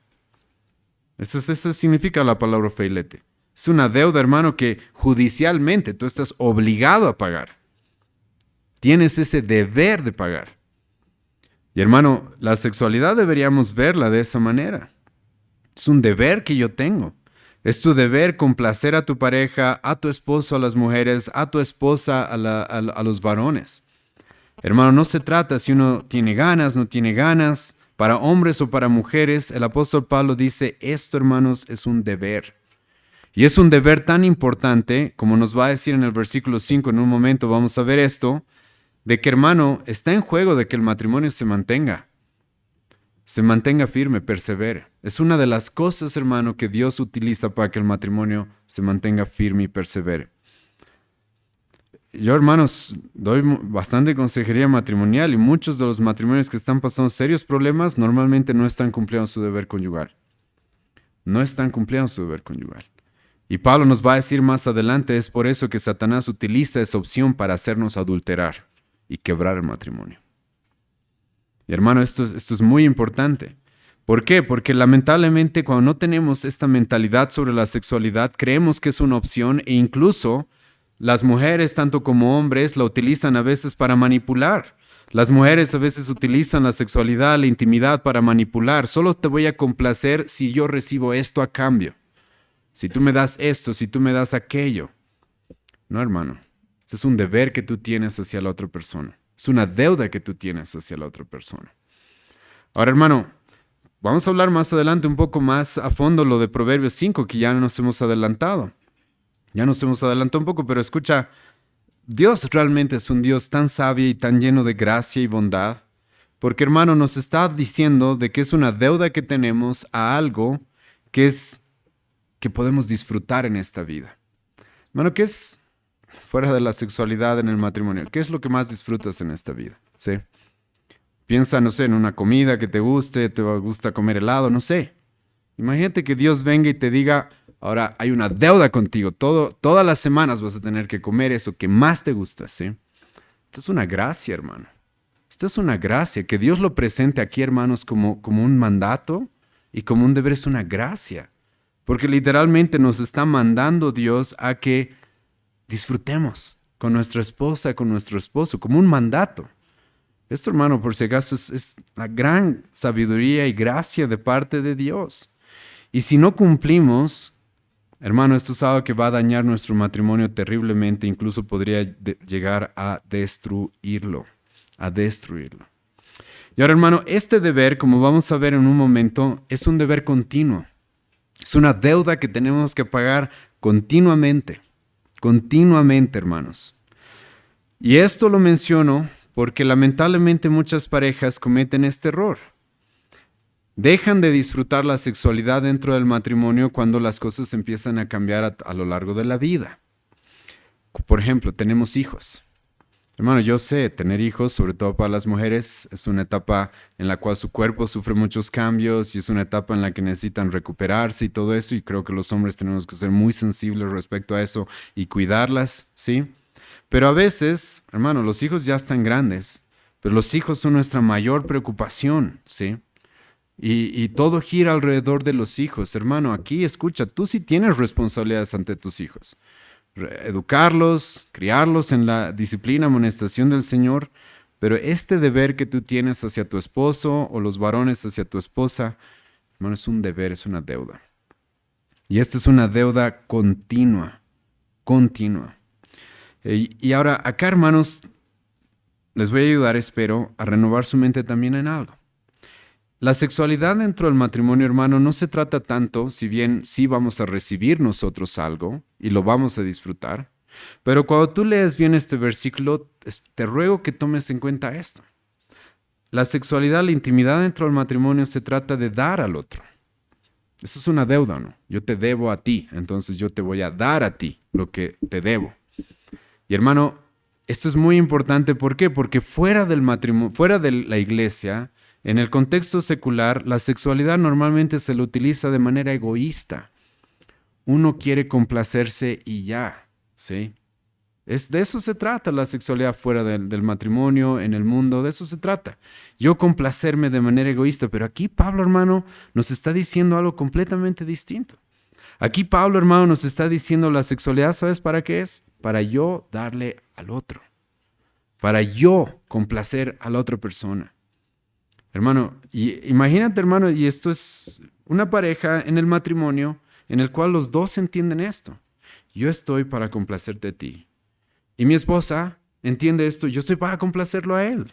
Eso significa la palabra opheilete. Es una deuda, hermano, que judicialmente tú estás obligado a pagar. Tienes ese deber de pagar. Y hermano, la sexualidad deberíamos verla de esa manera. Es un deber que yo tengo. Es tu deber complacer a tu pareja, a tu esposo, a las mujeres, a tu esposa, a los varones. Hermano, no se trata si uno tiene ganas, no tiene ganas, para hombres o para mujeres. El apóstol Pablo dice, esto, hermanos, es un deber. Y es un deber tan importante, como nos va a decir en el versículo 5, en un momento vamos a ver esto, de que, hermano, está en juego de que el matrimonio se mantenga firme, persevere. Es una de las cosas, hermano, que Dios utiliza para que el matrimonio se mantenga firme y persevere. Yo, hermanos, doy bastante consejería matrimonial y muchos de los matrimonios que están pasando serios problemas normalmente no están cumpliendo su deber conyugal. No están cumpliendo su deber conyugal. Y Pablo nos va a decir más adelante, es por eso que Satanás utiliza esa opción para hacernos adulterar y quebrar el matrimonio. Y hermano, esto es muy importante. ¿Por qué? Porque lamentablemente cuando no tenemos esta mentalidad sobre la sexualidad, creemos que es una opción e incluso las mujeres, tanto como hombres, la utilizan a veces para manipular. Las mujeres a veces utilizan la sexualidad, la intimidad para manipular. Solo te voy a complacer si yo recibo esto a cambio. Si tú me das esto, si tú me das aquello. No, hermano. Este es un deber que tú tienes hacia la otra persona. Es una deuda que tú tienes hacia la otra persona. Ahora, hermano, vamos a hablar más adelante un poco más a fondo lo de Proverbios 5, que ya nos hemos adelantado. Ya nos hemos adelantado un poco, pero escucha, Dios realmente es un Dios tan sabio y tan lleno de gracia y bondad, porque, hermano, nos está diciendo de que es una deuda que tenemos a algo que podemos disfrutar en esta vida. Hermano, ¿qué es, fuera de la sexualidad en el matrimonio, qué es lo que más disfrutas en esta vida? ¿Sí? Piensa, no sé, en una comida que te guste, te gusta comer helado, no sé. Imagínate que Dios venga y te diga, ahora hay una deuda contigo, todas las semanas vas a tener que comer eso que más te gusta, ¿sí? Esta es una gracia, hermano. Esta es una gracia, que Dios lo presente aquí, hermanos, como un mandato y como un deber, es una gracia. Porque literalmente nos está mandando Dios a que disfrutemos con nuestra esposa, con nuestro esposo, como un mandato. Esto, hermano, por si acaso, es la gran sabiduría y gracia de parte de Dios. Y si no cumplimos, hermano, esto es algo que va a dañar nuestro matrimonio terriblemente, incluso podría llegar a destruirlo, Y ahora, hermano, este deber, como vamos a ver en un momento, es un deber continuo. Es una deuda que tenemos que pagar continuamente, hermanos. Y esto lo menciono porque lamentablemente muchas parejas cometen este error. Dejan de disfrutar la sexualidad dentro del matrimonio cuando las cosas empiezan a cambiar a lo largo de la vida. Por ejemplo, tenemos hijos. Hermano, yo sé, tener hijos, sobre todo para las mujeres, es una etapa en la cual su cuerpo sufre muchos cambios y es una etapa en la que necesitan recuperarse y todo eso, y creo que los hombres tenemos que ser muy sensibles respecto a eso y cuidarlas, ¿sí? Pero a veces, hermano, los hijos ya están grandes, pero los hijos son nuestra mayor preocupación, ¿sí? Y todo gira alrededor de los hijos. Hermano, aquí escucha, tú sí tienes responsabilidades ante tus hijos. Educarlos, criarlos en la disciplina, amonestación del Señor. Pero este deber que tú tienes hacia tu esposo o los varones hacia tu esposa, hermano, es un deber, es una deuda. Y esta es una deuda continua, continua. Y ahora, acá, hermanos, les voy a ayudar, espero, a renovar su mente también en algo. La sexualidad dentro del matrimonio, hermano, no se trata tanto, si bien sí vamos a recibir nosotros algo y lo vamos a disfrutar, pero cuando tú lees bien este versículo, te ruego que tomes en cuenta esto. La sexualidad, la intimidad dentro del matrimonio se trata de dar al otro. Eso es una deuda, ¿no? Yo te debo a ti, entonces yo te voy a dar a ti lo que te debo. Y hermano, esto es muy importante, ¿por qué? Porque fuera del matrimonio, fuera de la iglesia, en el contexto secular, la sexualidad normalmente se lo utiliza de manera egoísta. Uno quiere complacerse y ya, ¿sí? De eso se trata la sexualidad fuera del matrimonio, en el mundo, de eso se trata. Yo complacerme de manera egoísta, pero aquí Pablo, hermano, nos está diciendo algo completamente distinto. Aquí Pablo, hermano, nos está diciendo la sexualidad, ¿sabes para qué es? Para yo darle al otro, para yo complacer a la otra persona. Hermano, imagínate, hermano, y esto es una pareja en el matrimonio en el cual los dos entienden esto. Yo estoy para complacerte a ti. Y mi esposa entiende esto, yo estoy para complacerlo a él.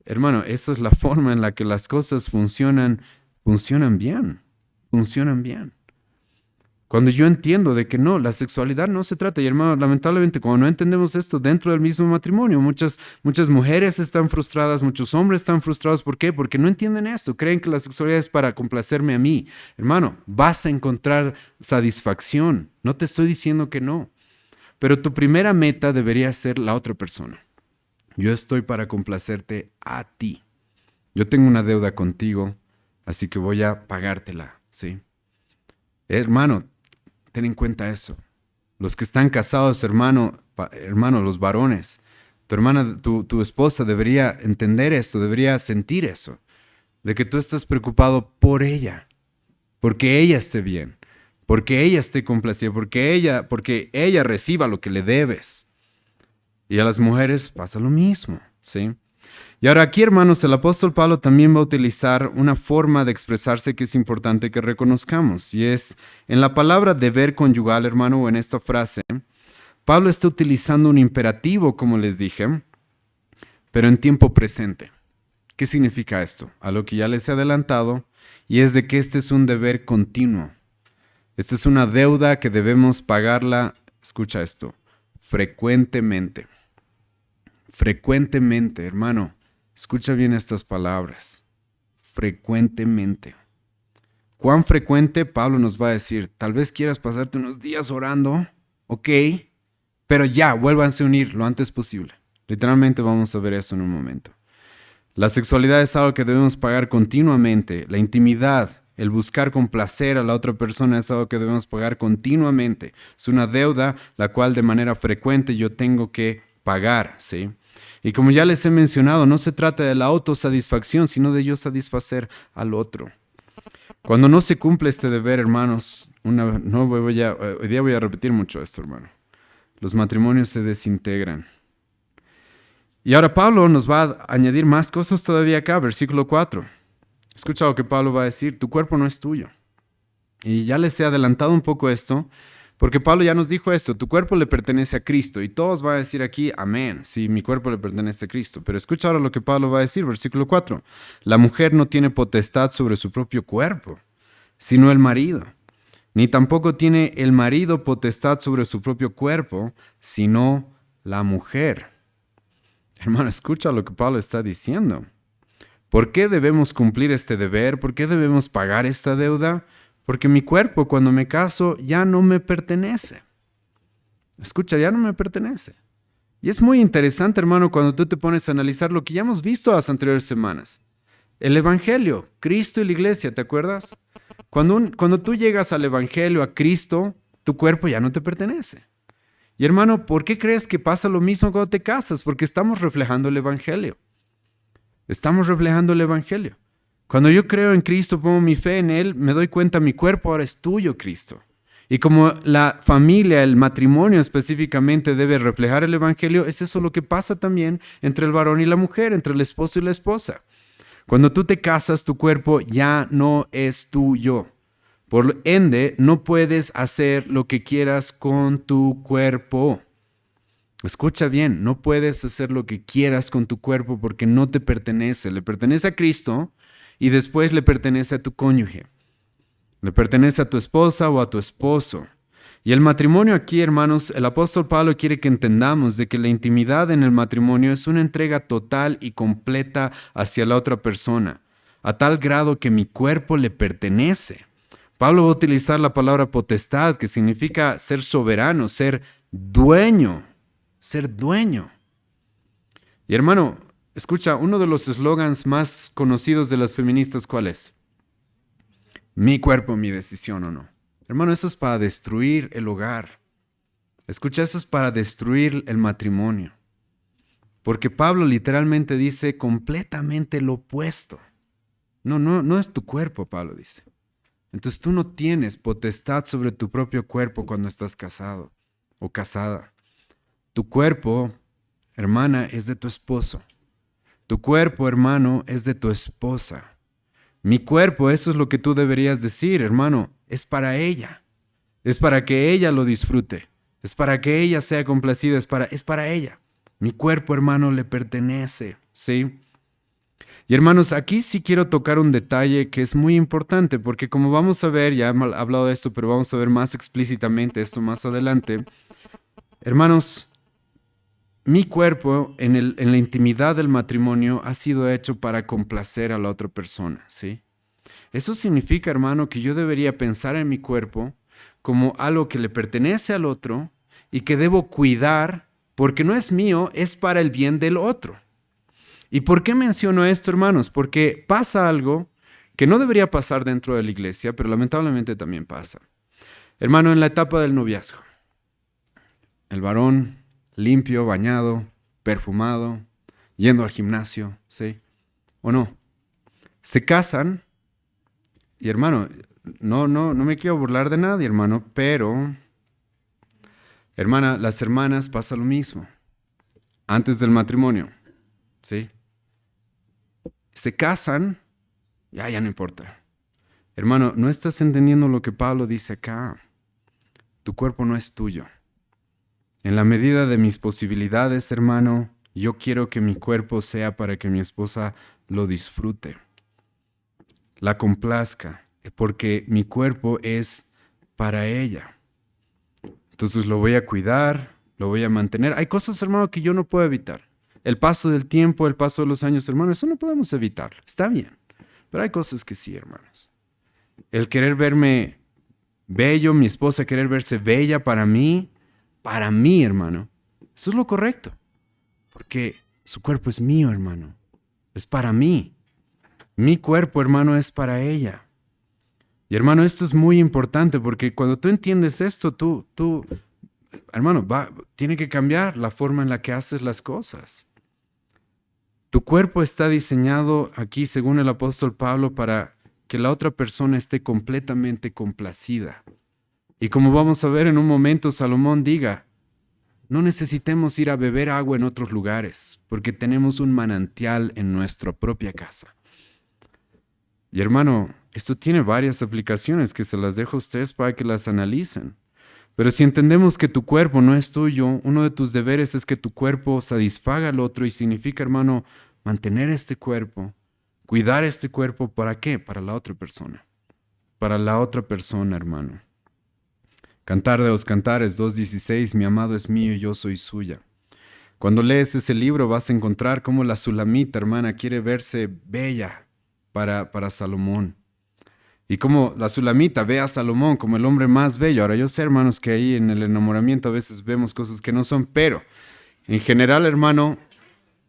Hermano, esa es la forma en la que las cosas funcionan bien, funcionan bien. Cuando yo entiendo de que no, la sexualidad no se trata, y hermano, lamentablemente cuando no entendemos esto dentro del mismo matrimonio, muchas mujeres están frustradas, muchos hombres están frustrados. ¿Por qué? Porque no entienden esto, creen que la sexualidad es para complacerme a mí. Hermano, vas a encontrar satisfacción, no te estoy diciendo que no, pero tu primera meta debería ser la otra persona. Yo estoy para complacerte a ti. Yo tengo una deuda contigo, así que voy a pagártela, ¿sí? Hermano, ten en cuenta eso. Los que están casados, hermano, los varones, tu hermana, tu esposa debería entender esto, debería sentir eso, de que tú estás preocupado por ella, porque ella esté bien, porque ella esté complacida, porque ella reciba lo que le debes. Y a las mujeres pasa lo mismo, ¿sí? Y ahora aquí, hermanos, el apóstol Pablo también va a utilizar una forma de expresarse que es importante que reconozcamos, y es en la palabra deber conyugal, hermano, o en esta frase, Pablo está utilizando un imperativo, como les dije, pero en tiempo presente. ¿Qué significa esto? A lo que ya les he adelantado, y es de que este es un deber continuo. Esta es una deuda que debemos pagarla, escucha esto, frecuentemente. Frecuentemente, hermano. Escucha bien estas palabras. Frecuentemente. ¿Cuán frecuente? Pablo nos va a decir, tal vez quieras pasarte unos días orando, ok, pero ya, vuélvanse a unir lo antes posible. Literalmente vamos a ver eso en un momento. La sexualidad es algo que debemos pagar continuamente. La intimidad, el buscar complacer a la otra persona es algo que debemos pagar continuamente. Es una deuda la cual de manera frecuente yo tengo que pagar, ¿sí? Y como ya les he mencionado, no se trata de la autosatisfacción, sino de yo satisfacer al otro. Cuando no se cumple este deber, hermanos, hoy día voy a repetir mucho esto, hermano. Los matrimonios se desintegran. Y ahora Pablo nos va a añadir más cosas todavía acá, versículo 4. Escucha lo que Pablo va a decir, tu cuerpo no es tuyo. Y ya les he adelantado un poco esto, porque Pablo ya nos dijo esto, tu cuerpo le pertenece a Cristo. Y todos van a decir aquí, amén, sí, mi cuerpo le pertenece a Cristo. Pero escucha ahora lo que Pablo va a decir, versículo 4. La mujer no tiene potestad sobre su propio cuerpo, sino el marido. Ni tampoco tiene el marido potestad sobre su propio cuerpo, sino la mujer. Hermano, escucha lo que Pablo está diciendo. ¿Por qué debemos cumplir este deber? ¿Por qué debemos pagar esta deuda? Porque mi cuerpo, cuando me caso, ya no me pertenece. Escucha, ya no me pertenece. Y es muy interesante, hermano, cuando tú te pones a analizar lo que ya hemos visto las anteriores semanas. El Evangelio, Cristo y la iglesia, ¿te acuerdas? Cuando tú llegas al Evangelio, a Cristo, tu cuerpo ya no te pertenece. Y hermano, ¿por qué crees que pasa lo mismo cuando te casas? Porque estamos reflejando el Evangelio. Estamos reflejando el Evangelio. Cuando yo creo en Cristo, pongo mi fe en Él, me doy cuenta, mi cuerpo ahora es tuyo, Cristo. Y como la familia, el matrimonio específicamente debe reflejar el Evangelio, es eso lo que pasa también entre el varón y la mujer, entre el esposo y la esposa. Cuando tú te casas, tu cuerpo ya no es tuyo. Por ende, no puedes hacer lo que quieras con tu cuerpo. Escucha bien, no puedes hacer lo que quieras con tu cuerpo porque no te pertenece. Le pertenece a Cristo y después le pertenece a tu cónyuge. Le pertenece a tu esposa o a tu esposo. Y el matrimonio aquí, hermanos, el apóstol Pablo quiere que entendamos de que la intimidad en el matrimonio es una entrega total y completa hacia la otra persona, a tal grado que mi cuerpo le pertenece. Pablo va a utilizar la palabra potestad, que significa ser soberano, ser dueño, ser dueño. Y hermano, escucha, uno de los eslogans más conocidos de las feministas, ¿cuál es? Mi cuerpo, mi decisión o no. Hermano, eso es para destruir el hogar. Escucha, eso es para destruir el matrimonio. Porque Pablo literalmente dice completamente lo opuesto. No es tu cuerpo, Pablo dice. Entonces tú no tienes potestad sobre tu propio cuerpo cuando estás casado o casada. Tu cuerpo, hermana, es de tu esposo. Tu cuerpo, hermano, es de tu esposa. Mi cuerpo, eso es lo que tú deberías decir, hermano, es para ella. Es para que ella lo disfrute. Es para que ella sea complacida, es para ella. Mi cuerpo, hermano, le pertenece, ¿sí? Y hermanos, aquí sí quiero tocar un detalle que es muy importante, porque como vamos a ver, ya hemos hablado de esto, pero vamos a ver más explícitamente esto más adelante. Hermanos, mi cuerpo en la intimidad del matrimonio ha sido hecho para complacer a la otra persona, ¿sí? Eso significa, hermano, que yo debería pensar en mi cuerpo como algo que le pertenece al otro y que debo cuidar porque no es mío, es para el bien del otro. ¿Y por qué menciono esto, hermanos? Porque pasa algo que no debería pasar dentro de la iglesia, pero lamentablemente también pasa. Hermano, en la etapa del noviazgo, el varón limpio, bañado, perfumado, yendo al gimnasio, ¿sí? ¿O no? Se casan y, hermano, no me quiero burlar de nadie, hermano, pero, hermana, las hermanas pasa lo mismo. Antes del matrimonio, ¿sí? Se casan, ya no importa. Hermano, no estás entendiendo lo que Pablo dice acá. Tu cuerpo no es tuyo. En la medida de mis posibilidades, hermano, yo quiero que mi cuerpo sea para que mi esposa lo disfrute, la complazca, porque mi cuerpo es para ella. Entonces lo voy a cuidar, lo voy a mantener. Hay cosas, hermano, que yo no puedo evitar. El paso del tiempo, el paso de los años, hermano, eso no podemos evitarlo. Está bien, pero hay cosas que sí, hermanos. El querer verme bello, mi esposa querer verse bella para mí, hermano. Eso es lo correcto. Porque su cuerpo es mío, hermano. Es para mí. Mi cuerpo, hermano, es para ella. Y hermano, esto es muy importante porque cuando tú entiendes esto, hermano, tiene que cambiar la forma en la que haces las cosas. Tu cuerpo está diseñado aquí, según el apóstol Pablo, para que la otra persona esté completamente complacida. Y como vamos a ver en un momento, Salomón diga, no necesitemos ir a beber agua en otros lugares, porque tenemos un manantial en nuestra propia casa. Y hermano, esto tiene varias aplicaciones que se las dejo a ustedes para que las analicen. Pero si entendemos que tu cuerpo no es tuyo, uno de tus deberes es que tu cuerpo satisfaga al otro y significa, hermano, mantener este cuerpo, cuidar este cuerpo, ¿para qué? Para la otra persona. Para la otra persona, hermano. Cantar de los Cantares 2:16, mi amado es mío y yo soy suya. Cuando lees ese libro vas a encontrar cómo la Sulamita, hermana, quiere verse bella para Salomón. Y como la Sulamita ve a Salomón como el hombre más bello. Ahora yo sé, hermanos, que ahí en el enamoramiento a veces vemos cosas que no son, pero en general, hermano,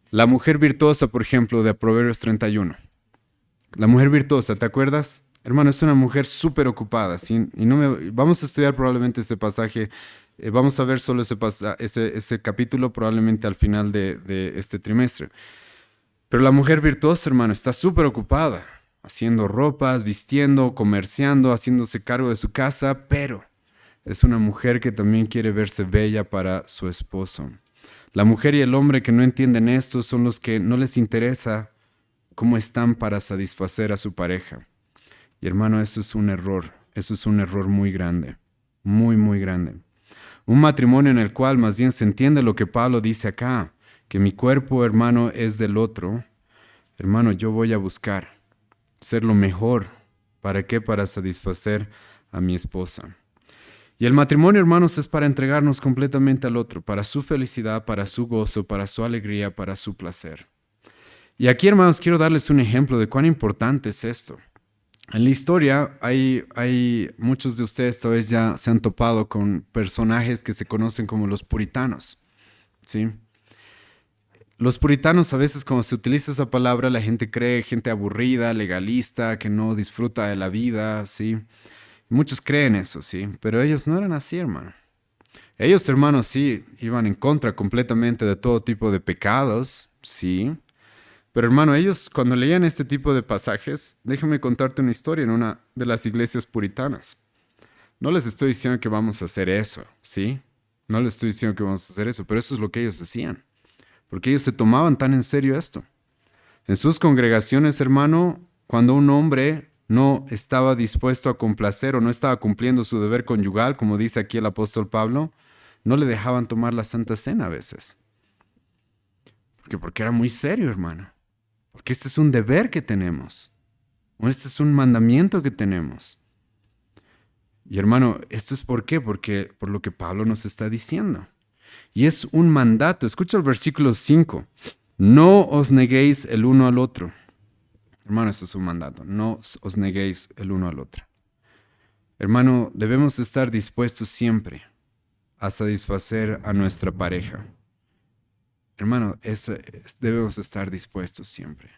la mujer virtuosa, por ejemplo, de Proverbios 31. La mujer virtuosa, ¿te acuerdas? Hermano, es una mujer súper ocupada. ¿Sí? Y vamos a estudiar probablemente este pasaje. Vamos a ver solo ese capítulo probablemente al final de este trimestre. Pero la mujer virtuosa, hermano, está súper ocupada. haciendo ropas, vistiendo, comerciando, haciéndose cargo de su casa, pero es una mujer que también quiere verse bella para su esposo. La mujer y el hombre que no entienden esto son los que no les interesa cómo están para satisfacer a su pareja. Y hermano, eso es un error. Eso es un error muy grande. Muy, muy grande. Un matrimonio en el cual más bien se entiende lo que Pablo dice acá, que mi cuerpo, hermano, es del otro. Hermano, yo voy a buscar ser lo mejor. ¿Para qué? Para satisfacer a mi esposa. Y el matrimonio, hermanos, es para entregarnos completamente al otro, para su felicidad, para su gozo, para su alegría, para su placer. Y aquí, hermanos, quiero darles un ejemplo de cuán importante es esto. En la historia hay muchos de ustedes tal vez ya se han topado con personajes que se conocen como los puritanos, ¿sí? Los puritanos a veces cuando se utiliza esa palabra la gente cree gente aburrida, legalista, que no disfruta de la vida, ¿sí? Muchos creen eso, ¿sí? Pero ellos no eran así, hermano. Ellos, hermanos, sí, iban en contra completamente de todo tipo de pecados, sí. Pero hermano, ellos cuando leían este tipo de pasajes, déjame contarte una historia en una de las iglesias puritanas. No les estoy diciendo que vamos a hacer eso, ¿sí? No les estoy diciendo que vamos a hacer eso, pero eso es lo que ellos hacían. Porque ellos se tomaban tan en serio esto. En sus congregaciones, hermano, cuando un hombre no estaba dispuesto a complacer o no estaba cumpliendo su deber conyugal, como dice aquí el apóstol Pablo, no le dejaban tomar la Santa Cena a veces. Porque era muy serio, hermano. Porque este es un deber que tenemos. Este es un mandamiento que tenemos. Y hermano, ¿esto es por qué? Porque por lo que Pablo nos está diciendo. Y es un mandato. Escucha el versículo 5. No os neguéis el uno al otro. Hermano, esto es un mandato. No os neguéis el uno al otro. Hermano, debemos estar dispuestos siempre a satisfacer a nuestra pareja. Hermano, debemos estar dispuestos siempre.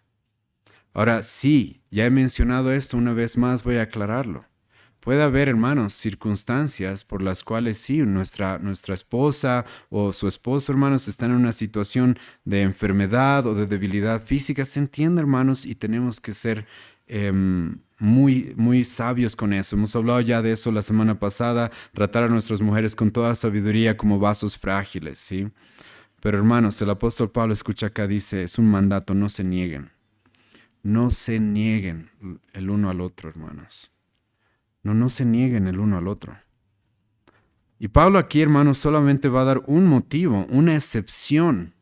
Ahora, sí, ya he mencionado esto una vez más, voy a aclararlo. Puede haber, hermanos, circunstancias por las cuales sí, nuestra esposa o su esposo, hermanos, están en una situación de enfermedad o de debilidad física. Se entiende, hermanos, y tenemos que ser muy, muy sabios con eso. Hemos hablado ya de eso la semana pasada, tratar a nuestras mujeres con toda sabiduría como vasos frágiles, ¿sí? Pero, hermanos, el apóstol Pablo, escucha acá, dice, es un mandato, no se nieguen. No se nieguen el uno al otro, hermanos. No se nieguen el uno al otro. Y Pablo aquí, hermanos, solamente va a dar un motivo, una excepción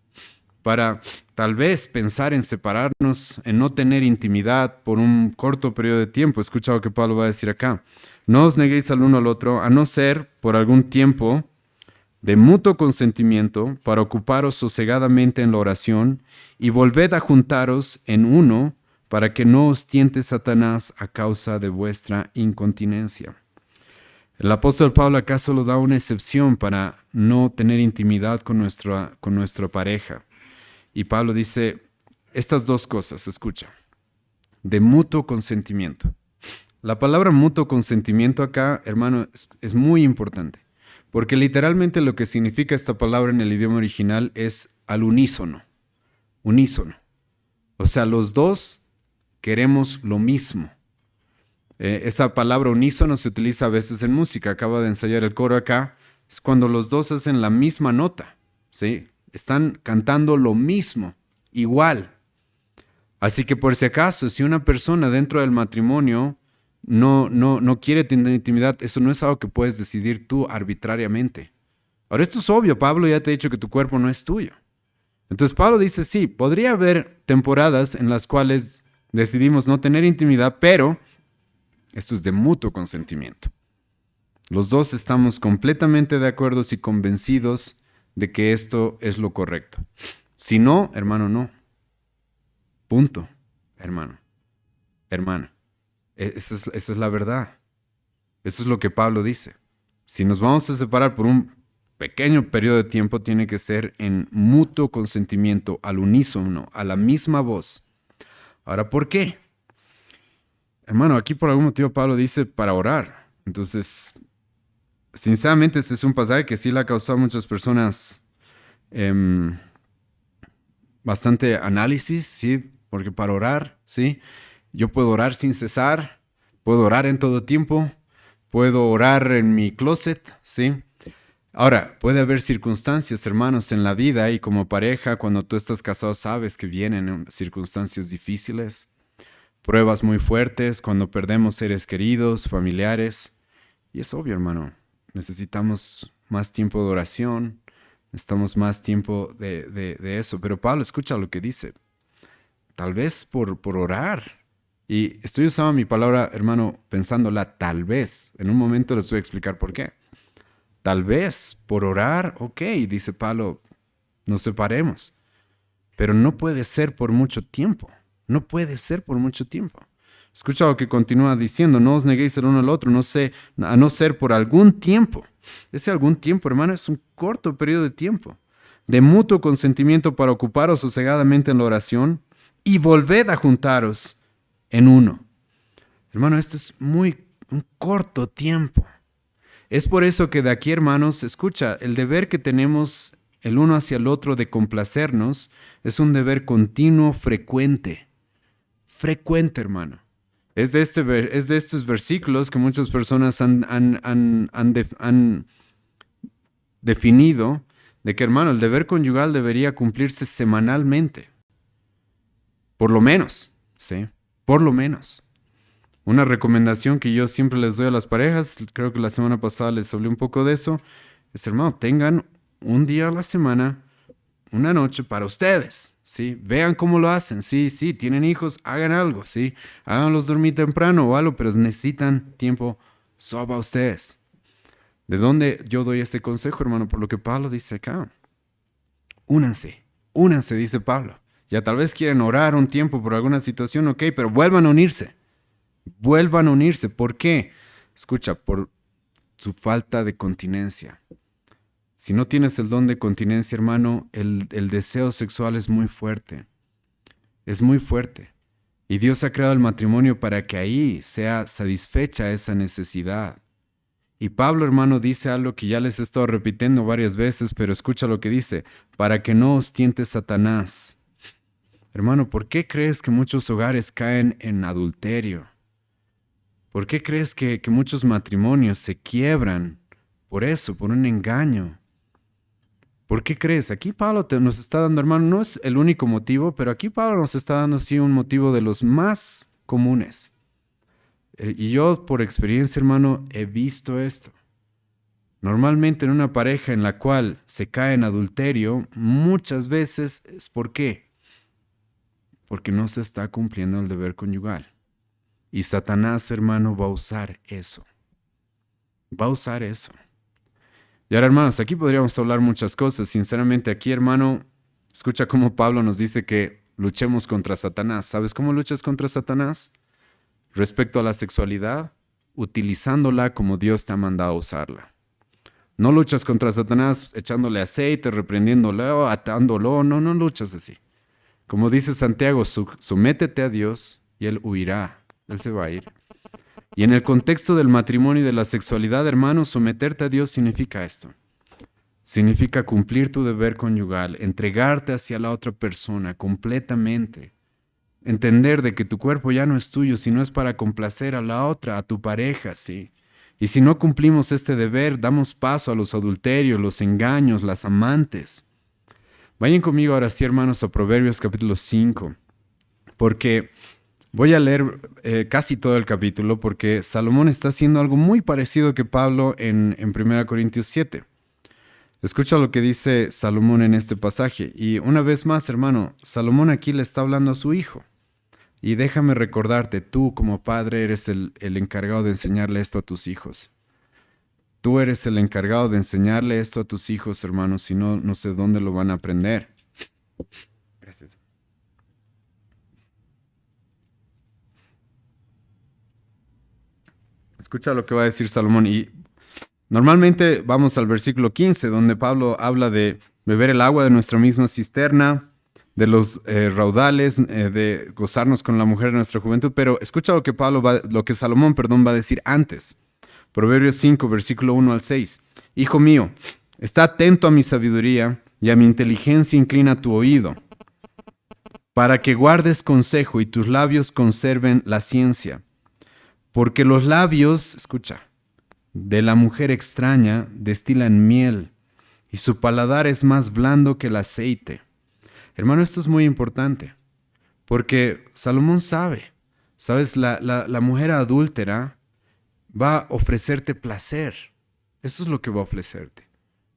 para tal vez pensar en separarnos, en no tener intimidad por un corto periodo de tiempo. Escucha lo que Pablo va a decir acá. No os neguéis al uno al otro, a no ser por algún tiempo de mutuo consentimiento para ocuparos sosegadamente en la oración y volved a juntaros en uno para que no os tiente Satanás a causa de vuestra incontinencia. El apóstol Pablo acá solo da una excepción para no tener intimidad con nuestra pareja. Y Pablo dice estas dos cosas, escucha, de mutuo consentimiento. La palabra mutuo consentimiento acá, hermano, es muy importante, porque literalmente lo que significa esta palabra en el idioma original es al unísono, unísono. O sea, los dos queremos lo mismo. Esa palabra unísono se utiliza a veces en música. Acabo de ensayar el coro acá. Es cuando los dos hacen la misma nota, ¿sí? Están cantando lo mismo, igual. Así que por si acaso, si una persona dentro del matrimonio no quiere tener intimidad, eso no es algo que puedes decidir tú arbitrariamente. Ahora, esto es obvio. Pablo ya te ha dicho que tu cuerpo no es tuyo. Entonces Pablo dice, sí, podría haber temporadas en las cuales decidimos no tener intimidad, pero esto es de mutuo consentimiento. Los dos estamos completamente de acuerdo y convencidos de que esto es lo correcto. Si no, hermano, no. Punto, hermano, hermana. Esa es la verdad. Eso es lo que Pablo dice. Si nos vamos a separar por un pequeño periodo de tiempo, tiene que ser en mutuo consentimiento, al unísono, a la misma voz. Ahora, ¿por qué? Hermano, aquí por algún motivo Pablo dice para orar. Entonces, sinceramente, este es un pasaje que sí le ha causado a muchas personas bastante análisis, ¿sí? Porque para orar, ¿sí? Yo puedo orar sin cesar, puedo orar en todo tiempo, puedo orar en mi closet, ¿sí? Ahora, puede haber circunstancias, hermanos, en la vida y como pareja, cuando tú estás casado, sabes que vienen circunstancias difíciles, pruebas muy fuertes, cuando perdemos seres queridos, familiares. Y es obvio, hermano, necesitamos más tiempo de oración, necesitamos más tiempo de eso. Pero Pablo, escucha lo que dice. Tal vez por orar. Y estoy usando mi palabra, hermano, pensándola tal vez. En un momento les voy a explicar por qué. Tal vez por orar, ok, dice Pablo, nos separemos. Pero no puede ser por mucho tiempo. No puede ser por mucho tiempo. Escucha lo que continúa diciendo, no os neguéis el uno al otro, a no ser por algún tiempo. Ese algún tiempo, hermano, es un corto periodo de tiempo. De mutuo consentimiento para ocuparos sosegadamente en la oración y volved a juntaros en uno. Hermano, este es un corto tiempo. Es por eso que de aquí, hermanos, escucha, el deber que tenemos el uno hacia el otro de complacernos es un deber continuo, frecuente. Frecuente, hermano. Es de estos versículos que muchas personas han definido de que, hermano, el deber conyugal debería cumplirse semanalmente. Por lo menos, ¿sí? Por lo menos. Una recomendación que yo siempre les doy a las parejas, creo que la semana pasada les hablé un poco de eso, es, hermano, tengan un día a la semana, una noche para ustedes, ¿sí? Vean cómo lo hacen, sí, tienen hijos, hagan algo, ¿sí? Háganlos dormir temprano o algo, pero necesitan tiempo solo para ustedes. ¿De dónde yo doy ese consejo, hermano? Por lo que Pablo dice acá. Únanse, dice Pablo. Ya tal vez quieren orar un tiempo por alguna situación, ok, pero vuelvan a unirse. Vuelvan a unirse. ¿Por qué? Escucha, por su falta de continencia. Si no tienes el don de continencia, hermano, el deseo sexual es muy fuerte. Es muy fuerte. Y Dios ha creado el matrimonio para que ahí sea satisfecha esa necesidad. Y Pablo, hermano, dice algo que ya les he estado repitiendo varias veces, pero escucha lo que dice, para que no os tiente Satanás. Hermano, ¿por qué crees que muchos hogares caen en adulterio? ¿Por qué crees que muchos matrimonios se quiebran por eso, por un engaño? ¿Por qué crees? Aquí Pablo nos está dando, hermano, no es el único motivo, pero aquí Pablo nos está dando sí un motivo de los más comunes. Y yo por experiencia, hermano, he visto esto. Normalmente en una pareja en la cual se cae en adulterio, muchas veces es ¿por qué? Porque no se está cumpliendo el deber conyugal. Y Satanás, hermano, va a usar eso. Va a usar eso. Y ahora, hermanos, aquí podríamos hablar muchas cosas. Sinceramente, aquí, hermano, escucha cómo Pablo nos dice que luchemos contra Satanás. ¿Sabes cómo luchas contra Satanás? Respecto a la sexualidad, utilizándola como Dios te ha mandado a usarla. No luchas contra Satanás echándole aceite, reprendiéndolo, atándolo. No luchas así. Como dice Santiago, sométete a Dios y Él huirá. Él se va a ir. Y en el contexto del matrimonio y de la sexualidad, hermano, someterte a Dios significa esto. Significa cumplir tu deber conyugal, entregarte hacia la otra persona completamente. Entender de que tu cuerpo ya no es tuyo, sino es para complacer a la otra, a tu pareja, ¿sí? Y si no cumplimos este deber, damos paso a los adulterios, los engaños, las amantes. Vayan conmigo ahora sí, hermanos, a Proverbios capítulo 5, porque voy a leer casi todo el capítulo, porque Salomón está haciendo algo muy parecido que Pablo en 1 Corintios 7. Escucha lo que dice Salomón en este pasaje. Y una vez más, hermano, Salomón aquí le está hablando a su hijo. Y déjame recordarte, tú como padre eres el encargado de enseñarle esto a tus hijos. Tú eres el encargado de enseñarle esto a tus hijos, hermano, si no, no sé dónde lo van a aprender. Gracias. Escucha lo que va a decir Salomón. Y normalmente vamos al versículo 15, donde Pablo habla de beber el agua de nuestra misma cisterna, de los raudales, de gozarnos con la mujer de nuestra juventud. Pero escucha lo que Salomón, va a decir antes. Proverbios 5, versículo 1 al 6. Hijo mío, está atento a mi sabiduría y a mi inteligencia inclina tu oído. para que guardes consejo y tus labios conserven la ciencia. Porque los labios, escucha, de la mujer extraña destilan miel y su paladar es más blando que el aceite. Hermano, esto es muy importante porque Salomón sabe, sabes, la mujer adúltera va a ofrecerte placer. Eso es lo que va a ofrecerte.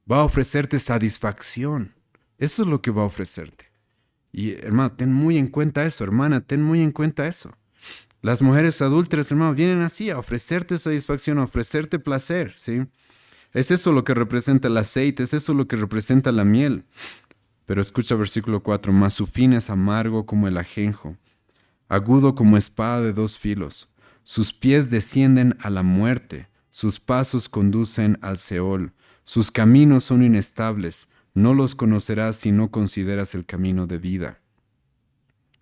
Va a ofrecerte satisfacción. Eso es lo que va a ofrecerte. Y hermano, ten muy en cuenta eso, hermana, ten muy en cuenta eso. Las mujeres adúlteras, hermano, vienen así a ofrecerte satisfacción, a ofrecerte placer, ¿sí? Es eso lo que representa el aceite, es eso lo que representa la miel. Pero escucha versículo 4, mas su fin es amargo como el ajenjo, agudo como espada de dos filos. Sus pies descienden a la muerte, sus pasos conducen al Seol. Sus caminos son inestables, no los conocerás si no consideras el camino de vida.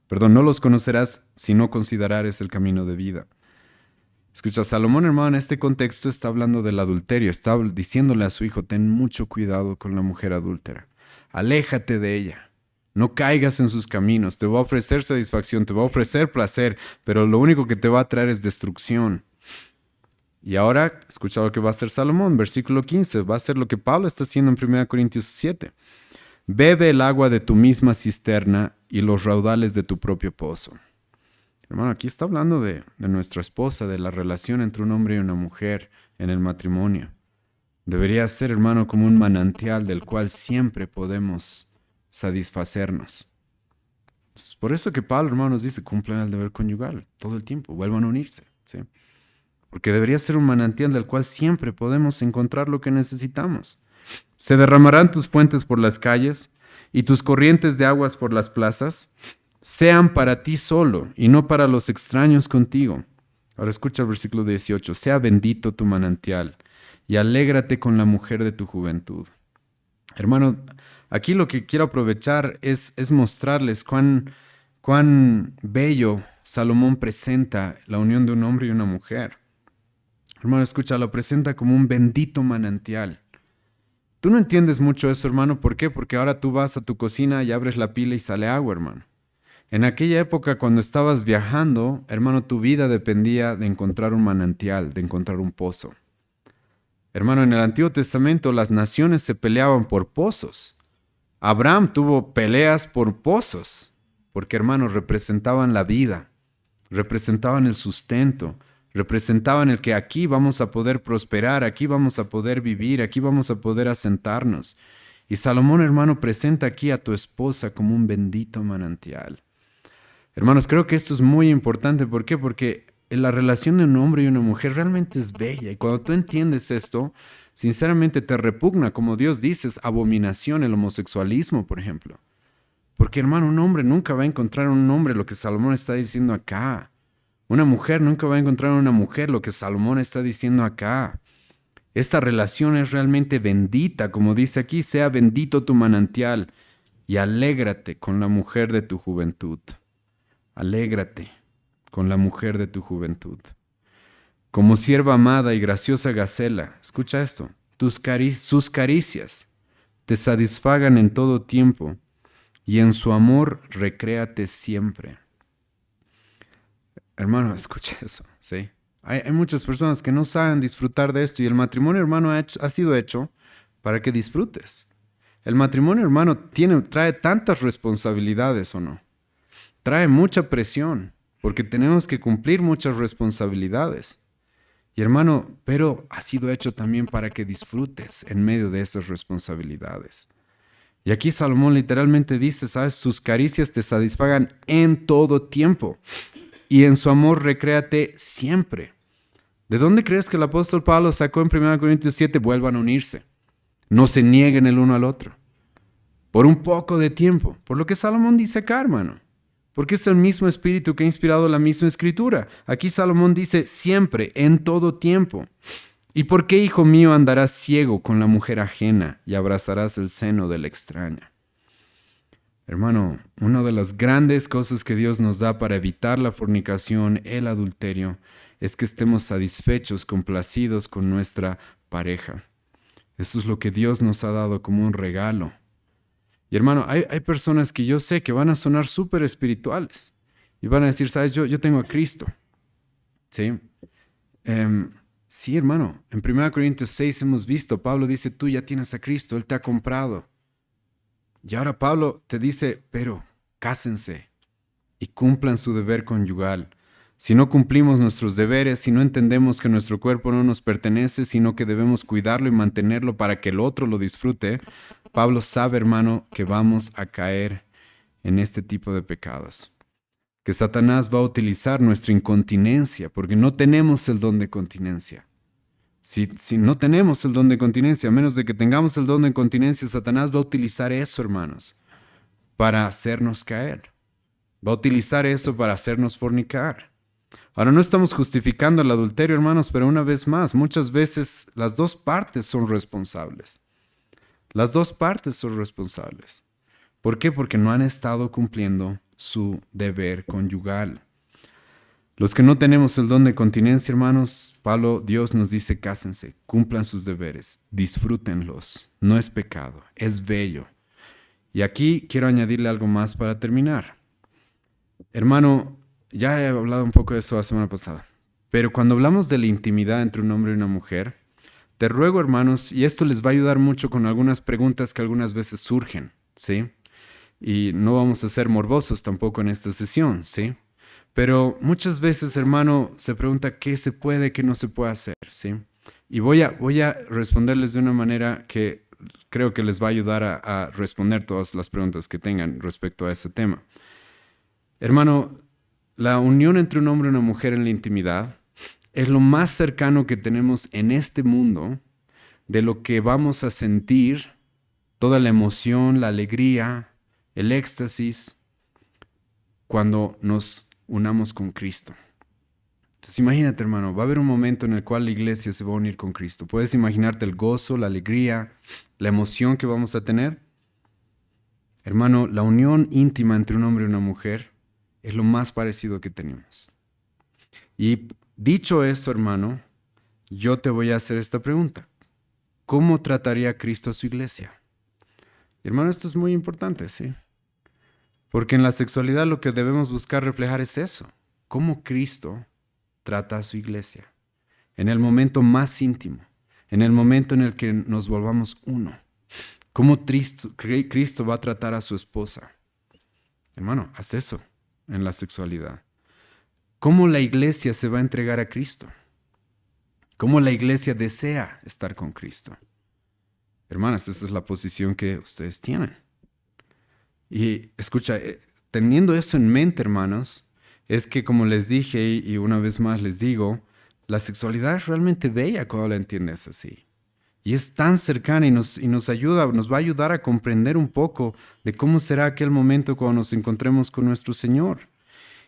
Perdón, no los conocerás si no considerares el camino de vida. Escucha, Salomón, hermano, en este contexto está hablando del adulterio, está diciéndole a su hijo, ten mucho cuidado con la mujer adúltera, aléjate de ella, no caigas en sus caminos, te va a ofrecer satisfacción, te va a ofrecer placer, pero lo único que te va a traer es destrucción. Y ahora, escucha lo que va a hacer Salomón, versículo 15, va a hacer lo que Pablo está haciendo en 1 Corintios 7. Bebe el agua de tu misma cisterna y los raudales de tu propio pozo. Hermano, aquí está hablando de nuestra esposa, de la relación entre un hombre y una mujer en el matrimonio. Debería ser, hermano, como un manantial del cual siempre podemos satisfacernos. Es por eso que Pablo, hermano, nos dice, cumplan el deber conyugal todo el tiempo, vuelvan a unirse, ¿sí? Porque debería ser un manantial del cual siempre podemos encontrar lo que necesitamos. Se derramarán tus fuentes por las calles y tus corrientes de aguas por las plazas. Sean para ti solo y no para los extraños contigo. Ahora escucha el versículo 18. Sea bendito tu manantial y alégrate con la mujer de tu juventud. Hermano, aquí lo que quiero aprovechar es mostrarles cuán bello Salomón presenta la unión de un hombre y una mujer. Hermano, escucha, lo presenta como un bendito manantial. Tú no entiendes mucho eso, hermano. ¿Por qué? Porque ahora tú vas a tu cocina y abres la pila y sale agua, hermano. En aquella época, cuando estabas viajando, hermano, tu vida dependía de encontrar un manantial, de encontrar un pozo. Hermano, en el Antiguo Testamento las naciones se peleaban por pozos. Abraham tuvo peleas por pozos, porque, hermano, representaban la vida, representaban el sustento, representaban el que aquí vamos a poder prosperar, aquí vamos a poder vivir, aquí vamos a poder asentarnos. Y Salomón, hermano, presenta aquí a tu esposa como un bendito manantial. Hermanos, creo que esto es muy importante. ¿Por qué? Porque la relación de un hombre y una mujer realmente es bella. Y cuando tú entiendes esto, sinceramente te repugna, como Dios dice, es abominación el homosexualismo, por ejemplo. Porque, hermano, un hombre nunca va a encontrar en un hombre lo que Salomón está diciendo acá. Una mujer nunca va a encontrar en una mujer lo que Salomón está diciendo acá. Esta relación es realmente bendita, como dice aquí, sea bendito tu manantial y alégrate con la mujer de tu juventud. Alégrate con la mujer de tu juventud. Como sierva amada y graciosa gacela, escucha esto, sus caricias te satisfagan en todo tiempo y en su amor recréate siempre. Hermano, escucha eso, ¿sí? Hay muchas personas que no saben disfrutar de esto y el matrimonio, hermano, ha sido hecho para que disfrutes. El matrimonio, hermano, trae tantas responsabilidades, ¿o no? Trae mucha presión, porque tenemos que cumplir muchas responsabilidades. Y hermano, pero ha sido hecho también para que disfrutes en medio de esas responsabilidades. Y aquí Salomón literalmente dice, ¿sabes? Sus caricias te satisfagan en todo tiempo y en su amor recréate siempre. ¿De dónde crees que el apóstol Pablo sacó en 1 Corintios 7? Vuelvan a unirse. No se nieguen el uno al otro. Por un poco de tiempo. Por lo que Salomón dice acá, hermano. Porque es el mismo espíritu que ha inspirado la misma escritura. Aquí Salomón dice siempre, en todo tiempo. ¿Y por qué, hijo mío, andarás ciego con la mujer ajena y abrazarás el seno de la extraña? Hermano, una de las grandes cosas que Dios nos da para evitar la fornicación, el adulterio, es que estemos satisfechos, complacidos con nuestra pareja. Eso es lo que Dios nos ha dado como un regalo. Y hermano, hay personas que yo sé que van a sonar súper espirituales y van a decir, sabes, yo tengo a Cristo. ¿Sí? Em, sí, hermano, en 1 Corintios 6 hemos visto, Pablo dice, tú ya tienes a Cristo, Él te ha comprado. Y ahora Pablo te dice, pero cásense y cumplan su deber conyugal. Si no cumplimos nuestros deberes, si no entendemos que nuestro cuerpo no nos pertenece, sino que debemos cuidarlo y mantenerlo para que el otro lo disfrute, Pablo sabe, hermano, que vamos a caer en este tipo de pecados. Que Satanás va a utilizar nuestra incontinencia, porque no tenemos el don de continencia. Si no tenemos el don de continencia, a menos de que tengamos el don de continencia, Satanás va a utilizar eso, hermanos, para hacernos caer. Va a utilizar eso para hacernos fornicar. Ahora, no estamos justificando el adulterio, hermanos, pero una vez más, muchas veces las dos partes son responsables. Las dos partes son responsables. ¿Por qué? Porque no han estado cumpliendo su deber conyugal. Los que no tenemos el don de continencia, hermanos, Dios nos dice, cásense, cumplan sus deberes, disfrútenlos. No es pecado, es bello. Y aquí quiero añadirle algo más para terminar. Hermano, ya he hablado un poco de eso la semana pasada, pero cuando hablamos de la intimidad entre un hombre y una mujer, te ruego, hermanos, y esto les va a ayudar mucho con algunas preguntas que algunas veces surgen, ¿sí? Y no vamos a ser morbosos tampoco en esta sesión, ¿sí? Pero muchas veces, hermano, se pregunta qué se puede, qué no se puede hacer, ¿sí? Y voy a responderles de una manera que creo que les va a ayudar a responder todas las preguntas que tengan respecto a ese tema. Hermano, la unión entre un hombre y una mujer en la intimidad es lo más cercano que tenemos en este mundo de lo que vamos a sentir, toda la emoción, la alegría, el éxtasis, cuando nos unamos con Cristo. Entonces imagínate, hermano, va a haber un momento en el cual la iglesia se va a unir con Cristo. ¿Puedes imaginarte el gozo, la alegría, la emoción que vamos a tener? Hermano, la unión íntima entre un hombre y una mujer es lo más parecido que tenemos. Y dicho eso, hermano, yo te voy a hacer esta pregunta. ¿Cómo trataría Cristo a su iglesia? Hermano, esto es muy importante, ¿sí? Porque en la sexualidad lo que debemos buscar reflejar es eso. Cómo Cristo trata a su iglesia. En el momento más íntimo. En el momento en el que nos volvamos uno. Cómo Cristo va a tratar a su esposa. Hermano, haz eso en la sexualidad. ¿Cómo la iglesia se va a entregar a Cristo? ¿Cómo la iglesia desea estar con Cristo? Hermanas, esa es la posición que ustedes tienen. Y escucha, teniendo eso en mente, hermanos, es que como les dije y una vez más les digo, la sexualidad es realmente bella cuando la entiendes así. Y es tan cercana y nos ayuda, nos va a ayudar a comprender un poco de cómo será aquel momento cuando nos encontremos con nuestro Señor.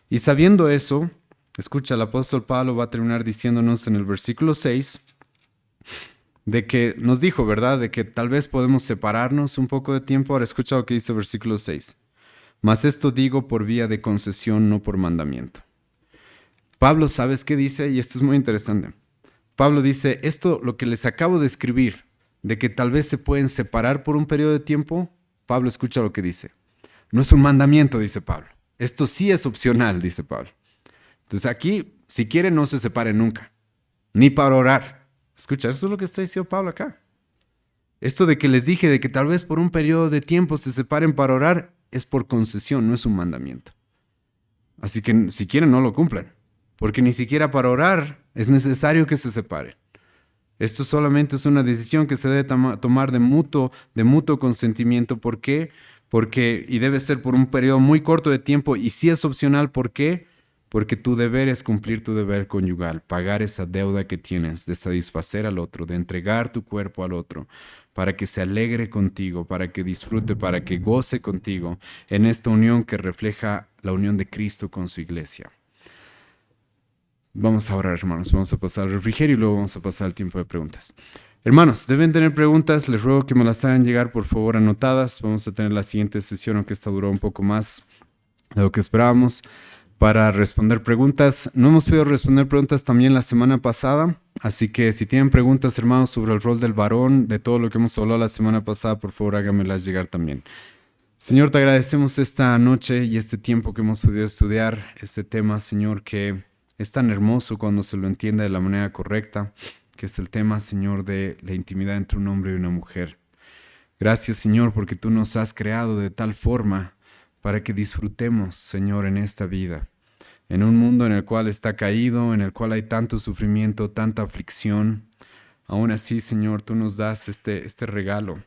Y sabiendo eso, escucha, el apóstol Pablo va a terminar diciéndonos en el versículo 6, de que nos dijo, ¿verdad? De que tal vez podemos separarnos un poco de tiempo. Ahora escucha lo que dice el versículo 6. Mas esto digo por vía de concesión, no por mandamiento. Pablo, ¿sabes qué dice? Y esto es muy interesante. Pablo dice, esto lo que les acabo de escribir, de que tal vez se pueden separar por un periodo de tiempo, Pablo escucha lo que dice. No es un mandamiento, dice Pablo. Esto sí es opcional, dice Pablo. Entonces aquí, si quieren, no se separen nunca, ni para orar. Escucha, eso es lo que está diciendo Pablo acá. Esto de que les dije de que tal vez por un periodo de tiempo se separen para orar es por concesión, no es un mandamiento. Así que si quieren no lo cumplan, porque ni siquiera para orar es necesario que se separen. Esto solamente es una decisión que se debe tomar de mutuo consentimiento. ¿Por qué? Y debe ser por un periodo muy corto de tiempo y si es opcional, ¿por qué? Porque tu deber es cumplir tu deber conyugal, pagar esa deuda que tienes de satisfacer al otro, de entregar tu cuerpo al otro, para que se alegre contigo, para que disfrute, para que goce contigo en esta unión que refleja la unión de Cristo con su iglesia. Vamos a orar, hermanos, vamos a pasar al refrigerio y luego vamos a pasar al tiempo de preguntas. Hermanos, deben tener preguntas, les ruego que me las hagan llegar por favor anotadas. Vamos a tener la siguiente sesión, aunque esta duró un poco más de lo que esperábamos, para responder preguntas. No hemos podido responder preguntas también la semana pasada, así que si tienen preguntas, hermanos, sobre el rol del varón, de todo lo que hemos hablado la semana pasada, por favor háganmelas llegar también. Señor, te agradecemos esta noche y este tiempo que hemos podido estudiar este tema, Señor, que es tan hermoso cuando se lo entiende de la manera correcta, que es el tema, Señor, de la intimidad entre un hombre y una mujer. Gracias, Señor, porque tú nos has creado de tal forma para que disfrutemos, Señor, en esta vida, en un mundo en el cual está caído, en el cual hay tanto sufrimiento, tanta aflicción. Aún así, Señor, tú nos das este regalo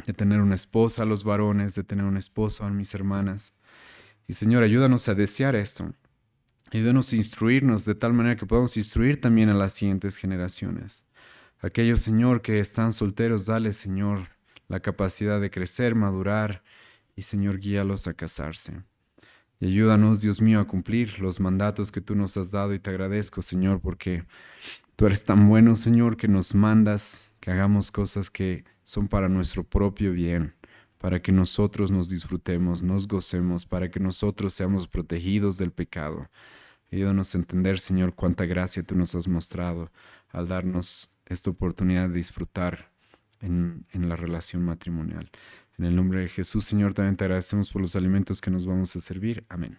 de tener una esposa a los varones, de tener una esposa a mis hermanas. Y Señor, ayúdanos a desear esto. Ayúdanos a instruirnos de tal manera que podamos instruir también a las siguientes generaciones. Aquellos, Señor, que están solteros, dale, Señor, la capacidad de crecer, madurar y, Señor, guíalos a casarse. Y ayúdanos, Dios mío, a cumplir los mandatos que tú nos has dado y te agradezco, Señor, porque tú eres tan bueno, Señor, que nos mandas que hagamos cosas que son para nuestro propio bien, para que nosotros nos disfrutemos, nos gocemos, para que nosotros seamos protegidos del pecado. Ayúdanos a entender, Señor, cuánta gracia tú nos has mostrado al darnos esta oportunidad de disfrutar en la relación matrimonial. En el nombre de Jesús, Señor, también te agradecemos por los alimentos que nos vamos a servir. Amén.